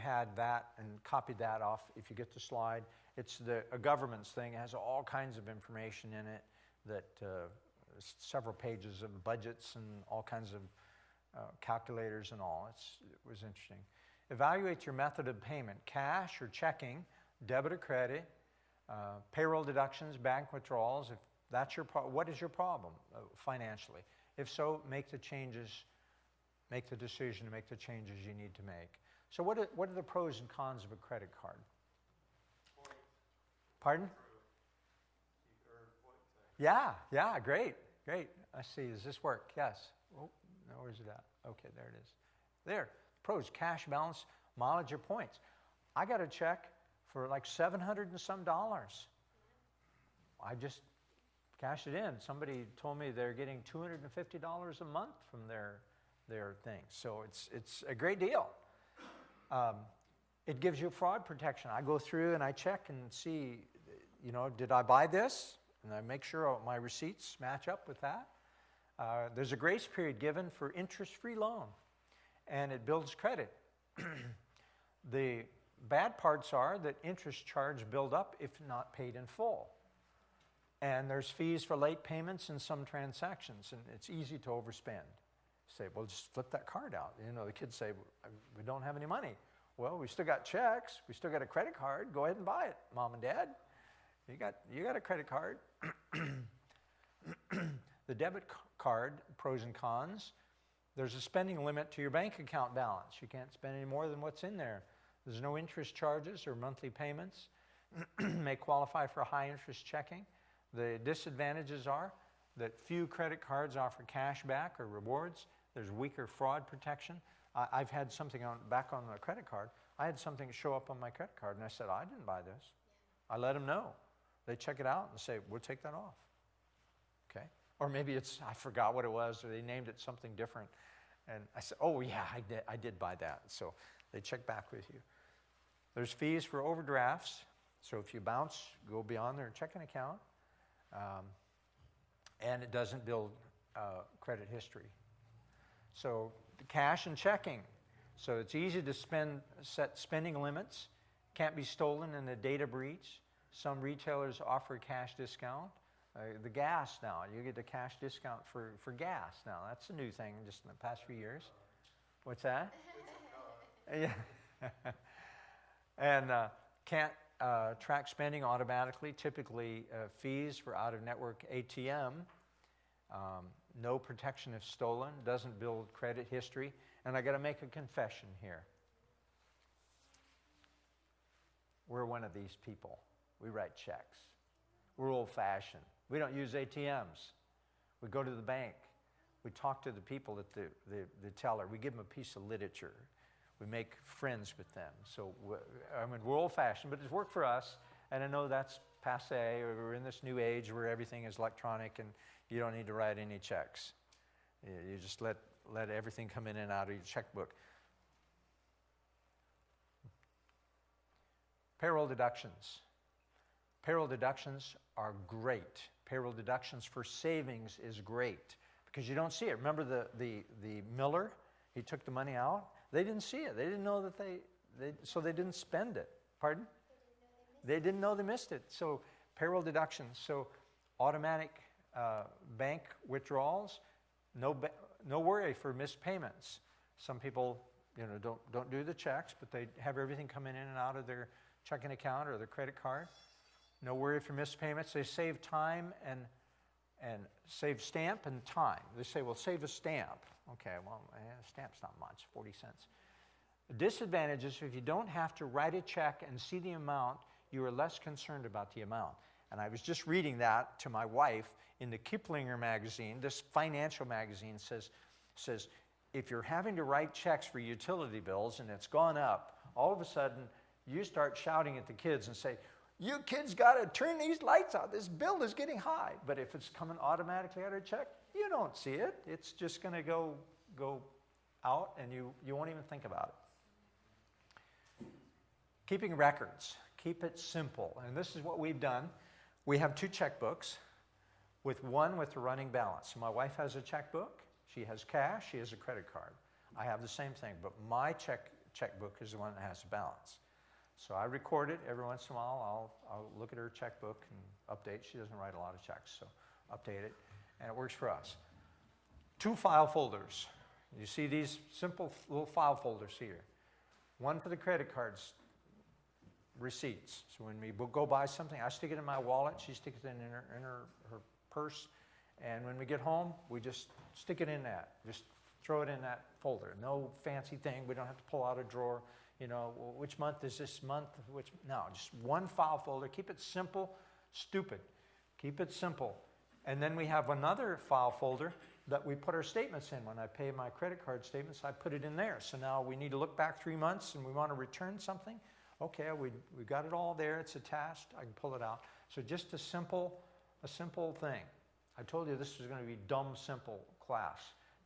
had that and copied that off, if you get the slide, it's a government's thing. It has all kinds of information in it, that several pages of budgets and all kinds of calculators and all. It was interesting. Evaluate your method of payment: cash or checking, debit or credit, payroll deductions, bank withdrawals. If that's your what is your problem financially? If so, make the changes, make the decision to make the changes you need to make. So what are the pros and cons of a credit card? Pardon? Yeah, great. I see. Does this work? Yes. Oh, no, where's it at? Okay, there it is. There. Pros: cash balance, mileage, or points. I got a check for like $700 and some. I just cash it in. Somebody told me they're getting $250 a month from their thing. So it's a great deal. It gives you fraud protection. I go through and I check and see, did I buy this? And I make sure my receipts match up with that. There's a grace period given for interest-free loan, and it builds credit. The bad parts are that interest charge build up if not paid in full. And there's fees for late payments in some transactions, and it's easy to overspend. Say, well, just flip that card out. The kids say, we don't have any money. Well, we still got checks. We still got a credit card. Go ahead and buy it, Mom and Dad. You got a credit card. The debit card, pros and cons. There's a spending limit to your bank account balance. You can't spend any more than what's in there. There's no interest charges or monthly payments. May qualify for high interest checking. The disadvantages are that few credit cards offer cash back or rewards. There's weaker fraud protection. I've had something back on the credit card. I had something show up on my credit card, and I said, I didn't buy this. I let them know. They check it out and say, we'll take that off. Okay? Or maybe I forgot what it was, or they named it something different. And I said, oh, yeah, I did buy that. So they check back with you. There's fees for overdrafts. So if you bounce, go beyond their checking account. And it doesn't build credit history. So cash and checking. So it's easy to set spending limits. Can't be stolen in a data breach. Some retailers offer cash discount. The gas now, you get a cash discount for gas now. That's a new thing just in the past few years. What's that? Yeah. And can't track spending automatically. Typically, fees for out-of-network ATM. No protection if stolen. Doesn't build credit history. And I got to make a confession here. We're one of these people. We write checks. We're old-fashioned. We don't use ATMs. We go to the bank. We talk to the people at the teller. We give them a piece of literature. We make friends with them. So, we're old-fashioned, but it's worked for us. And I know that's passé. We're in this new age where everything is electronic and you don't need to write any checks. You just let everything come in and out of your checkbook. Payroll deductions. Payroll deductions are great. Payroll deductions for savings is great because you don't see it. Remember the Miller? He took the money out. They didn't see it. They didn't know that so they didn't spend it. Pardon? They didn't know they missed it. So payroll deductions. So automatic bank withdrawals. No worry for missed payments. Some people, don't do the checks, but they have everything coming in and out of their checking account or their credit card. No worry for missed payments. They save time and save stamp and time. They say, well, save a stamp. Okay, well, a stamp's not much, 40 cents. The disadvantage is if you don't have to write a check and see the amount, you are less concerned about the amount. And I was just reading that to my wife in the Kiplinger magazine. This financial magazine says if you're having to write checks for utility bills and it's gone up, all of a sudden you start shouting at the kids and say, you kids got to turn these lights out. This bill is getting high. But if it's coming automatically out of a check, you don't see it. It's just going to go out and you won't even think about it. Keeping records. Keep it simple. And this is what we've done. We have 2 checkbooks with one with a running balance. So my wife has a checkbook. She has cash. She has a credit card. I have the same thing, but my checkbook is the one that has a balance. So I record it every once in a while. I'll look at her checkbook and update. She doesn't write a lot of checks, so update it, and it works for us. 2 file folders. You see these simple little file folders here. One for the credit cards, receipts. So when we go buy something, I stick it in my wallet. She sticks it in her purse, and when we get home, we just stick it in that. Just throw it in that folder. No fancy thing. We don't have to pull out a drawer. Which month is this month? No, just one file folder. Keep it simple, stupid. Keep it simple. And then we have another file folder that we put our statements in. When I pay my credit card statements, I put it in there. So now we need to look back 3 months and we want to return something. Okay, we got it all there. It's attached. I can pull it out. So just a simple A simple thing. I told you this was going to be dumb simple class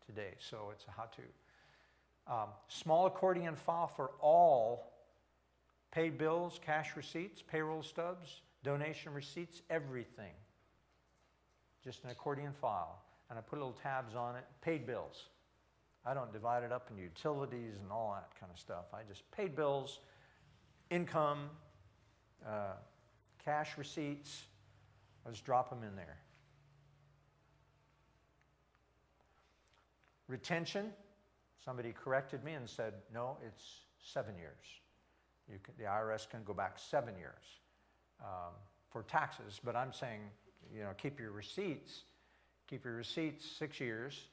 today, so it's a how-to. Small accordion file for all paid bills, cash receipts, payroll stubs, donation receipts, everything. Just an accordion file. And I put little tabs on it. Paid bills. I don't divide it up into utilities and all that kind of stuff. I just paid bills, income, cash receipts. I just drop them in there. Retention. Somebody corrected me and said, no, it's 7 years. The IRS can go back 7 years for taxes. But I'm saying, keep your receipts. Keep your receipts 6 years.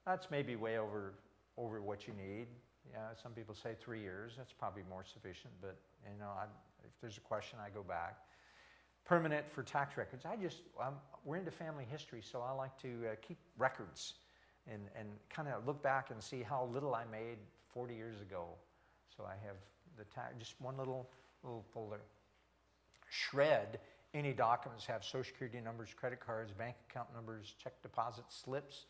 That's maybe way over what you need. Yeah, some people say 3 years. That's probably more sufficient. But if there's a question, I go back. Permanent for tax records. We're into family history, so I like to keep records and kind of look back and see how little I made 40 years ago. So I have just one little folder. Shred any documents have Social Security numbers, credit cards, bank account numbers, check deposit slips.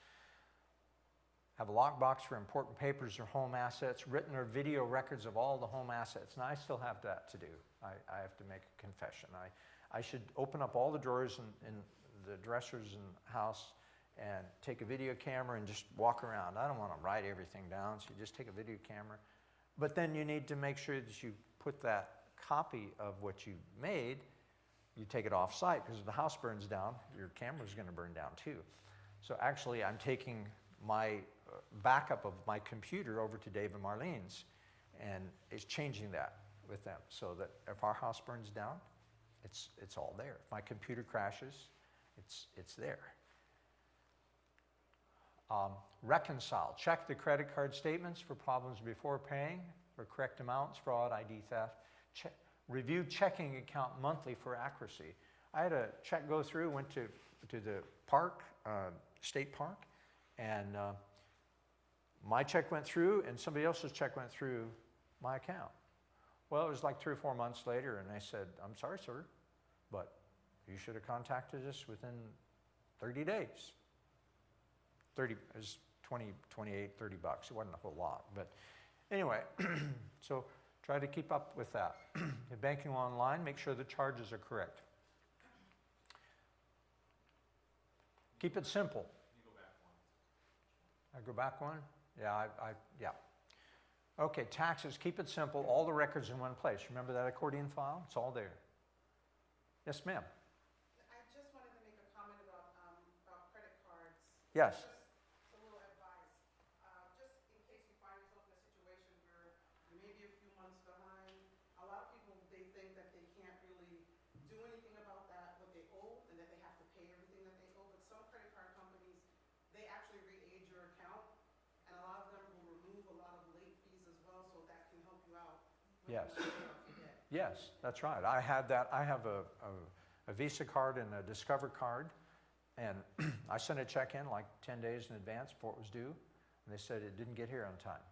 Have a lockbox for important papers or home assets, written or video records of all the home assets. Now I still have that to do. I have to make a confession. I should open up all the drawers in the dressers in the house and take a video camera and just walk around. I don't want to write everything down, so you just take a video camera. But then you need to make sure that you put that copy of what you made, you take it off site, because if the house burns down, your camera's going to burn down too. So actually I'm taking my backup of my computer over to Dave and Marlene's, and it's changing that with them so that if our house burns down, it's all there. If my computer crashes, it's there. Reconcile. Check the credit card statements for problems before paying, for correct amounts, fraud, ID theft. Review checking account monthly for accuracy. I had a check go through, went to the park, state park, and my check went through and somebody else's check went through my account. Well, it was like 3 or 4 months later, and they said, I'm sorry, sir, but you should have contacted us within 30 days. It was 20, 28, 30 bucks. It wasn't a whole lot. But anyway, so try to keep up with that. If banking online, make sure the charges are correct. Keep it simple.
Can you go back one?
I go back one? Yeah, yeah. Okay, taxes, keep it simple. All the records in one place. Remember that accordion file? It's all there. Yes, ma'am.
I just wanted to make a comment about credit cards.
Yes.
Just a little advice. Just in case you find yourself in a situation where you may be a few months behind. A lot of people, they think that they can't really do anything about that, what they owe, and that they have to pay everything that they owe. But some credit card companies, they actually re-age your account, and a lot of them will remove a lot of late fees as well, so that can help you out.
Yes. Yes, that's right. I had that. I have a Visa card and a Discover card, and I sent a check in like 10 days in advance before it was due, and they said it didn't get here on time.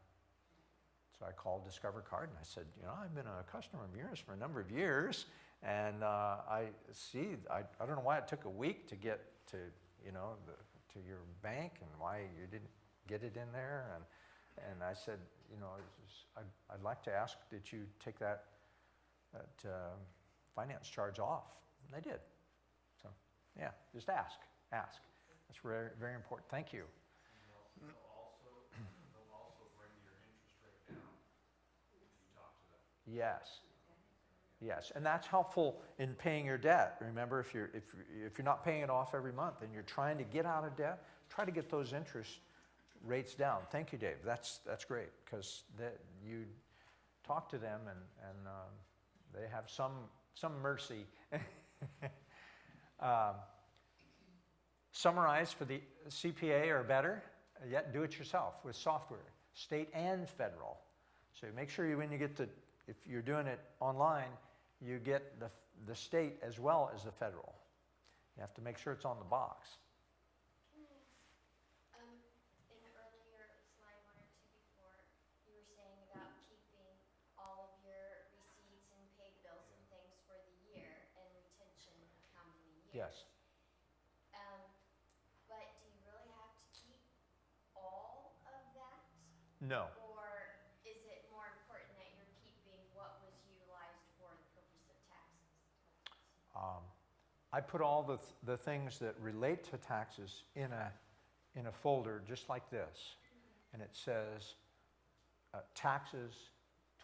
So I called Discover card and I said, I've been a customer of yours for a number of years, and I don't know why it took a week to get to to your bank, and why you didn't get it in there, and I said, I'd like to ask that you take that finance charge off. And they did. So, yeah, just ask. That's very, very important. Thank you.
They'll also bring your interest rate down if you talk to them.
Yes, and that's helpful in paying your debt. Remember, if you're not paying it off every month and you're trying to get out of debt, try to get those interest rates down. Thank you, Dave. That's great, because you talk to them and they have some mercy. Summarize for the CPA or better, yet do it yourself with software, state and federal. So make sure when you get if you're doing it online, you get the state as well as the federal. You have to make sure it's on the box.
In earlier slide 1 or 2 before, you were saying about keeping all of your receipts and paid bills and things for the year and retention of how many years.
Yes. No.
Or is it more important that you're keeping what was utilized for the purpose of taxes?
I put all the things that relate to taxes in a folder just like this. And it says taxes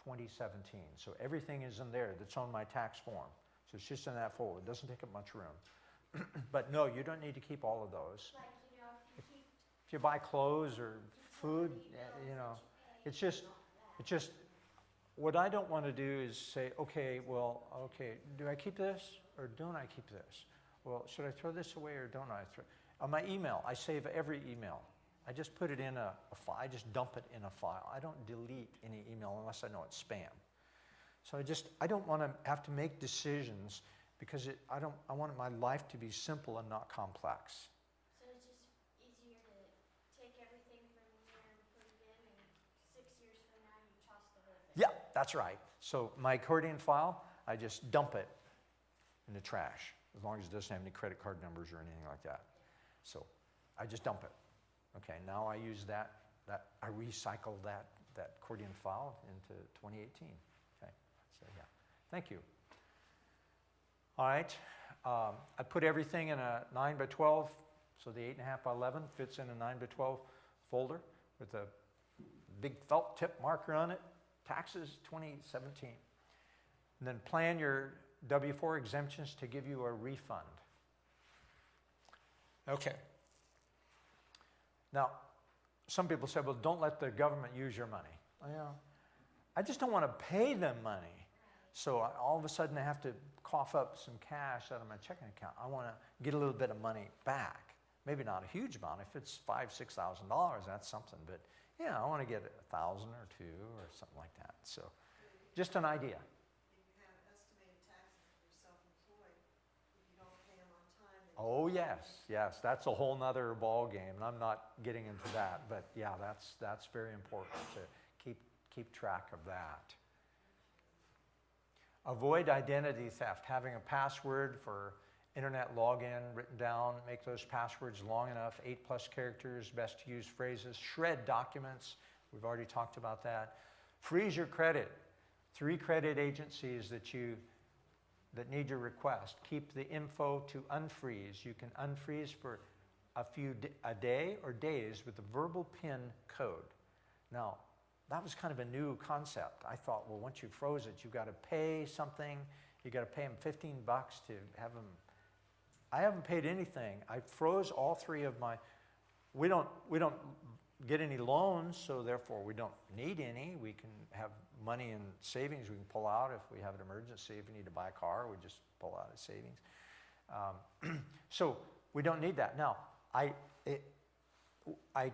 2017. So everything is in there that's on my tax form. So it's just in that folder. It doesn't take up much room. But no, you don't need to keep all of those.
Like, you know, if you keep
If you buy clothes or food, you know, it's just, what I don't want to do is say, okay, do I keep this or don't I keep this? Well, should I throw this away or don't I throw? On my email, I save every email. I just put it in a file. I just dump it in a file. I don't delete any email unless I know it's spam. So I don't want to have to make decisions because I want my life to be simple and not complex.
So it's just easier to take everything from here and put it in, and 6 years from now you toss the whole thing.
Yeah, that's right. So my accordion file, I just dump it in the trash, as long as it doesn't have any credit card numbers or anything like that. So I just dump it. Okay, now I use that I recycle that accordion file into 2018. Okay, so yeah, thank you. All right, I put everything in a 9 by 12, so the 8.5 by 11 fits in a 9 by 12 folder with a big felt tip marker on it, taxes 2017. And then plan your W-4 exemptions to give you a refund. Okay. Now, some people say, well, don't let the government use your money. Well, I just don't want to pay them money. So all of a sudden I have to cough up some cash out of my checking account. I want to get a little bit of money back. Maybe not a huge amount. If it's $5,000, $6,000, that's something. But yeah, I want to get 1,000 or 2 or something like that. So just an idea.
You have estimated taxes if you're self-employed. If you don't pay them on time.
Oh yes, that's a whole nother ball game, and I'm not getting into that. But yeah, that's very important to keep track of that. Avoid identity theft. Having a password for internet login written down, make those passwords long enough, 8+ characters, best to use phrases. Shred documents, we've already talked about that. Freeze your credit. 3 credit agencies that need your request. Keep the info to unfreeze. You can unfreeze for a day or days with a verbal PIN code. Now, that was kind of a new concept. I thought, well, once you froze it, you've got to pay something. You've got to pay them $15 to have them. I haven't paid anything. I froze all 3 of my. We don't get any loans, so therefore we don't need any. We can have money in savings we can pull out if we have an emergency. If we need to buy a car, we just pull out of savings. So we don't need that. Now, I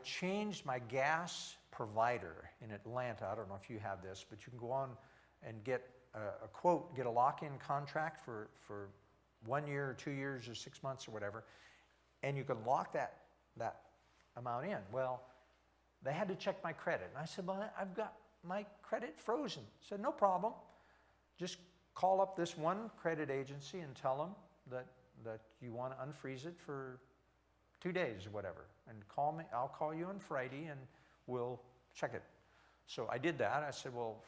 changed my gas provider in Atlanta. I don't know if you have this, but you can go on and get a quote, get a lock-in contract for 1 year or 2 years or 6 months or whatever, and you can lock that amount in. Well, they had to check my credit. And I said, well, I've got my credit frozen. I said, no problem. Just call up this one credit agency and tell them that you want to unfreeze it for 2 days or whatever. And call me. I'll call you on Friday and we'll check it. So I did that. I said, well,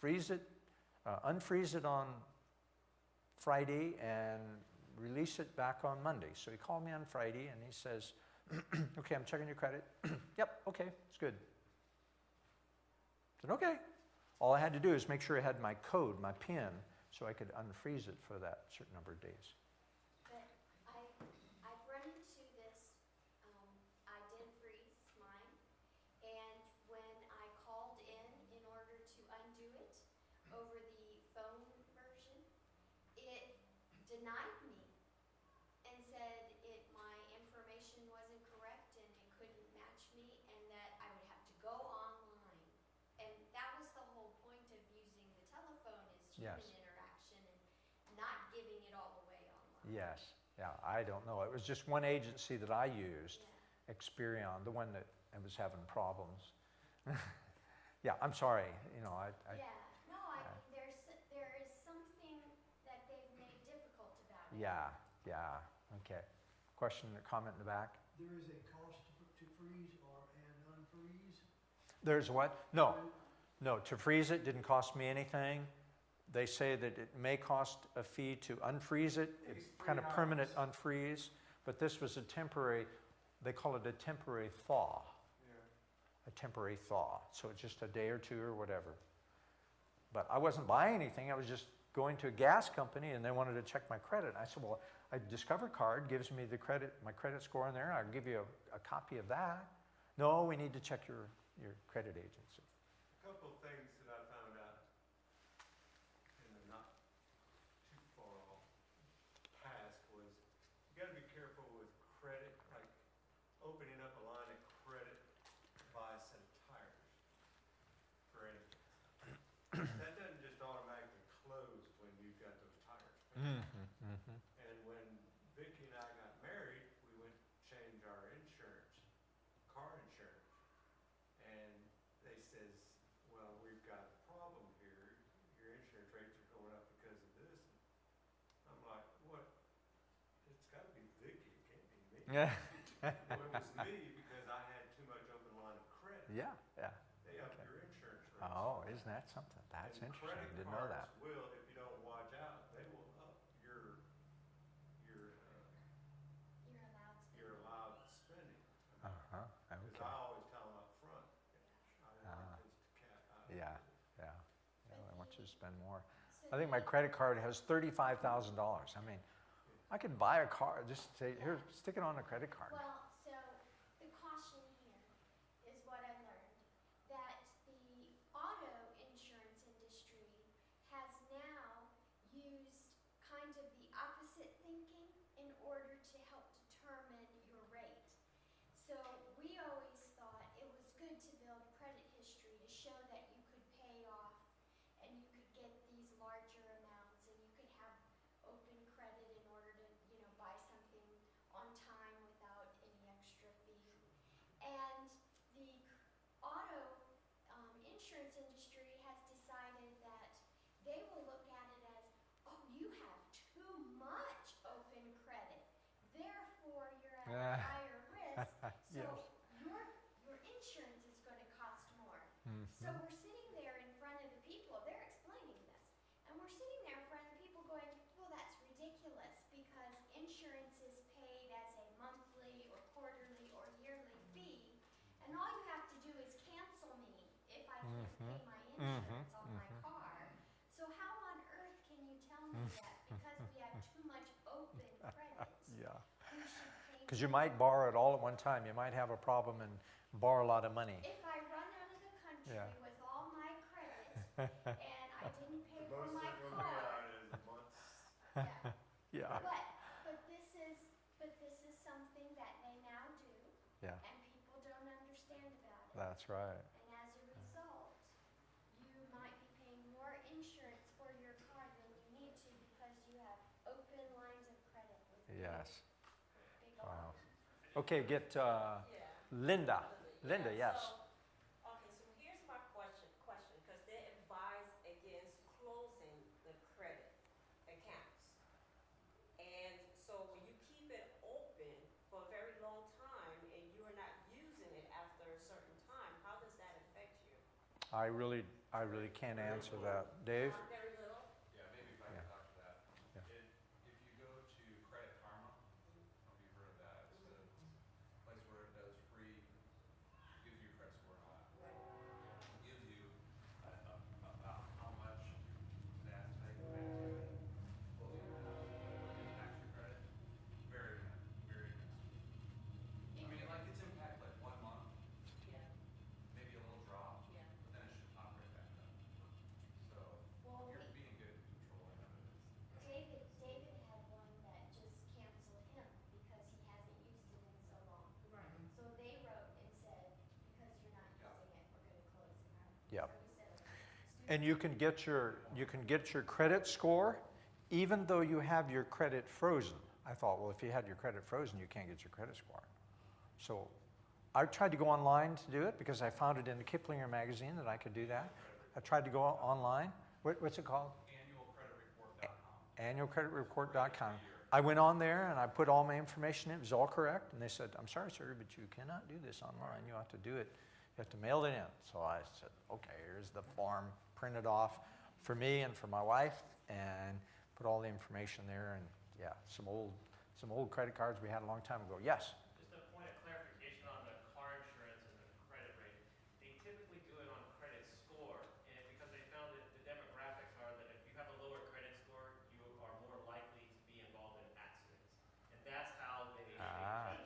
freeze it, unfreeze it on Friday and release it back on Monday. So he called me on Friday and he says, okay, I'm checking your credit. Yep, okay, it's good. I said, okay. All I had to do is make sure I had my code, my PIN, so I could unfreeze it for that certain number of days.
But I've run into this, I did freeze mine, and when I called in order to undo it over the phone version, it denied me and said my information wasn't correct and it couldn't match me and that I would have to go online. And that was the whole point of using the telephone is human
Yes.
interaction and not giving it all away online.
Yes, yeah, I don't know. It was just one agency that I used,
Yeah.
Experion, the one that I was having problems. Yeah, I'm sorry,
Yeah, no, there is something that they've made difficult about it.
yeah, okay. Question or comment in the back?
There is a cost to freeze or and unfreeze?
There's what? No. No, to freeze it didn't cost me anything. They say that it may cost a fee to unfreeze it, kind of permanent unfreeze, but this was a temporary, they call it a temporary thaw. A temporary thaw. So it's just a day or two or whatever. But I wasn't buying anything. I was just going to a gas company and they wanted to check my credit. I said, well, a Discover card gives me the credit, my credit score in there. I'll give you a copy of that. No, we need to check your credit agency.
A couple of things that I found out in the not too far off past was you got to be careful with credit, like opening up a line of credit to buy a set of tires, for instance. That doesn't just automatically close when you've got those tires. And when Vicki and I got married, we went to change our insurance, car insurance. And they says, well, we've got a problem here. Your insurance rates are going up because of this. And I'm like, what? It's got to be Vicki. It can't be me.
Yeah.
Well, it was me because I had too much open line of credit.
Yeah.
They up your insurance rates.
Oh, isn't that something? That's
And
interesting.
credit
Didn't know that.
cards will, if you don't watch out, they will up your
You're allowed to.
your allowed spending.
Uh-huh.
Because
Okay.
I always tell them up front. I want this to cap out.
Yeah. I want you to spend more. I think my credit card has $35,000. I mean, I could buy a car, just say, here, stick it on a credit card.
Well, so the caution here is what I learned, that the auto insurance industry has now used kind of the opposite thinking in order to help determine your rate. So we always thought it was good to build credit history to show that you could pay off and you could get these larger amounts and you could have open credit in order to, buy something on time without any extra fee. And the auto insurance industry has decided that they will look at it as, oh, you have too much open credit, therefore you're at a higher risk, so
Yes.
your insurance is going to cost more. So we're sitting there in front of the people, they're explaining this, and we're sitting there in front of the people going, well, that's ridiculous because insurance is paid as a monthly or quarterly or yearly fee, and all you have to do is cancel me if I can't pay my insurance on my car. So how on earth can you tell me that because we have too much open credit,
Yeah.
we should pay
Because you might borrow it all at one time. You might have a problem and borrow a lot of money.
if I run out of the country
Yeah.
with all my credit and I didn't pay for
Most
my
of them go
car.
out as months.
Yeah.
Yeah.
But this is something that they now do,
Yeah.
and people don't understand about it.
That's right.
And as a result, you might be paying more insurance for your car than you need to because you have open lines of credit with
Yes.
big
Wow.
R's.
Okay, get Linda. Linda, yes.
Okay, so here's my question, because they advise against closing the credit accounts. And so when you keep it open for a very long time and you are not using it after a certain time, how does that affect you?
I really can't answer that. Dave?
Very little?
Yeah, maybe if I
Yeah.
could talk to that.
Yeah.
If you go to Credit Karma, I don't know if you've heard of that, it's a place where it does free, gives you a credit score and all that. It gives you about how much that type of activity will impact your credit. Very minimal. I mean, like it's impact like 1 month,
Yeah,
maybe a little drop,
yeah.
but then it should pop right back up. So
Well,
you're being good control, I know it is.
David had one that just canceled him because he hasn't used it in so long.
Right.
So they wrote and said, because you're not using it, we're going to close the account.
Yep.
So he said, okay.
And you can get your credit score even though you have your credit frozen. I thought, well, if you had your credit frozen, you can't get your credit score. So I tried to go online to do it because I found it in the Kiplinger magazine that I could do that. I tried to go online. What's it called?
Annualcreditreport.com.
Annualcreditreport.com. I went on there and I put all my information in. It was all correct. And they said, I'm sorry, sir, but you cannot do this online. You have to do it You have to mail it in. So I said, okay, here's the form printed off for me and for my wife, and put all the information there. And yeah, some old credit cards we had a long time ago. Yes?
Just a point of clarification on the car insurance and the credit rate. They typically do it on credit score, and because they found that the demographics are that if you have a lower credit score, you are more likely to be involved in accidents. And that's how they judge that.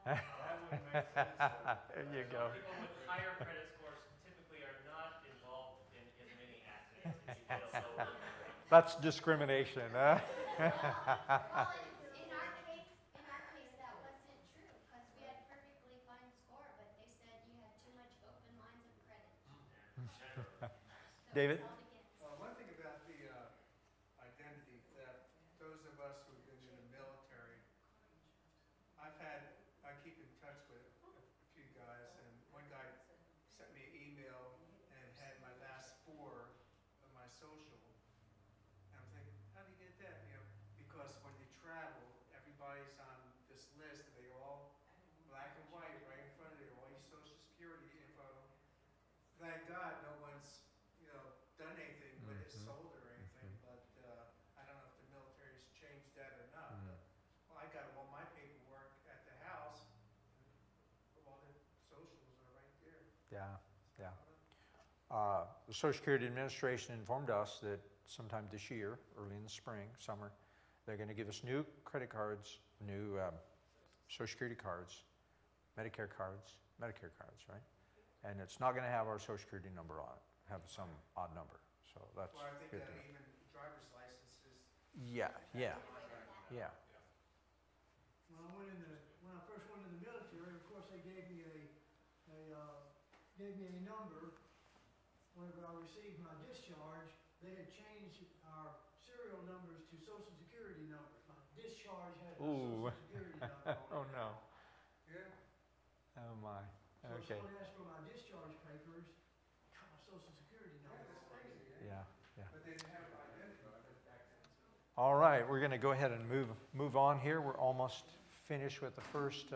That would make sense.
There you go.
People with higher credit scores typically are not involved in as many accidents if you get a lower rate.
That's discrimination, huh?
Well, in our case, that wasn't true, because we had perfectly fine score, but they said you had too much open lines of credit. So
David?
it's held against.
One thing about the identity theft, those of us who've been in the military, I keep in touch with a few guys, and one guy sent me an email and had my last four of my social. And I'm thinking, how do you get that? Because when you travel, everybody's on this list, and they all black and white right in front of you, all your social security info. Thank God no one's, done anything with it, sold or anything, but I don't know if the military's changed that or not. But, well, I got all my paperwork at the house, and all the socials are right there.
Yeah, yeah. The Social Security Administration informed us that sometime this year, early in the spring, summer, they're going to give us new credit cards, new Social Security cards, Medicare cards, right? And it's not going to have our Social Security number on it, have some odd number. So that's
Well, I think
good
that
to know.
even driver's licenses.
Yeah.
When I first went in the military, of course, they gave me a number. Whenever I received my discharge, they had changed our serial numbers to Social Security numbers. My discharge had a
Ooh.
Social Security number on it.
Oh no.
Yeah.
Oh my.
So if
Okay.
someone asked for my discharge papers, got my Social Security number.
That's crazy.
Yeah.
But they didn't have it identified back then, too.
All right, we're going to go ahead and move on here. We're almost finished with the first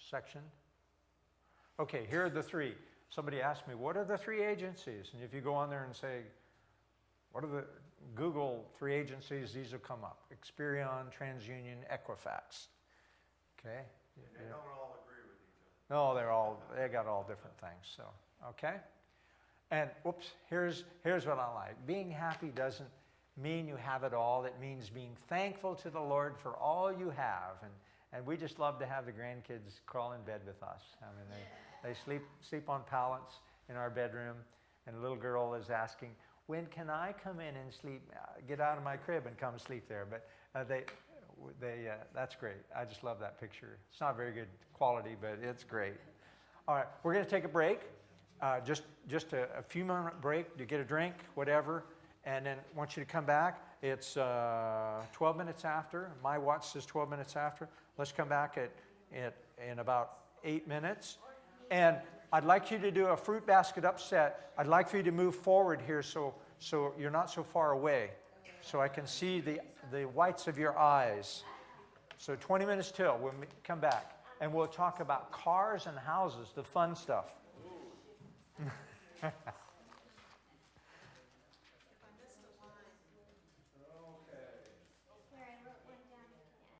section. Okay, here are the three. Somebody asked me, what are the three agencies? And if you go on there and say, what are the Google three agencies, these will come up. Experian, TransUnion, Equifax. Okay?
And they don't all agree with each other.
No, they got all different things, so, okay? And, whoops, here's what I like. Being happy doesn't mean you have it all. It means being thankful to the Lord for all you have. And we just love to have the grandkids crawl in bed with us. I mean, they sleep on pallets in our bedroom, and a little girl is asking, when can I come in and sleep, get out of my crib and come sleep there? But that's great. I just love that picture. It's not very good quality, but it's great. All right, we're going to take a break, just a few minute break to get a drink, whatever, and then I want you to come back. It's 12 minutes after. My watch says 12 minutes after. Let's come back in about 8 minutes. And I'd like you to do a fruit basket upset. I'd like for you to move forward here so you're not so far away, so I can see the whites of your eyes. So 20 minutes till, we'll come back. And we'll talk about cars and houses, the fun stuff.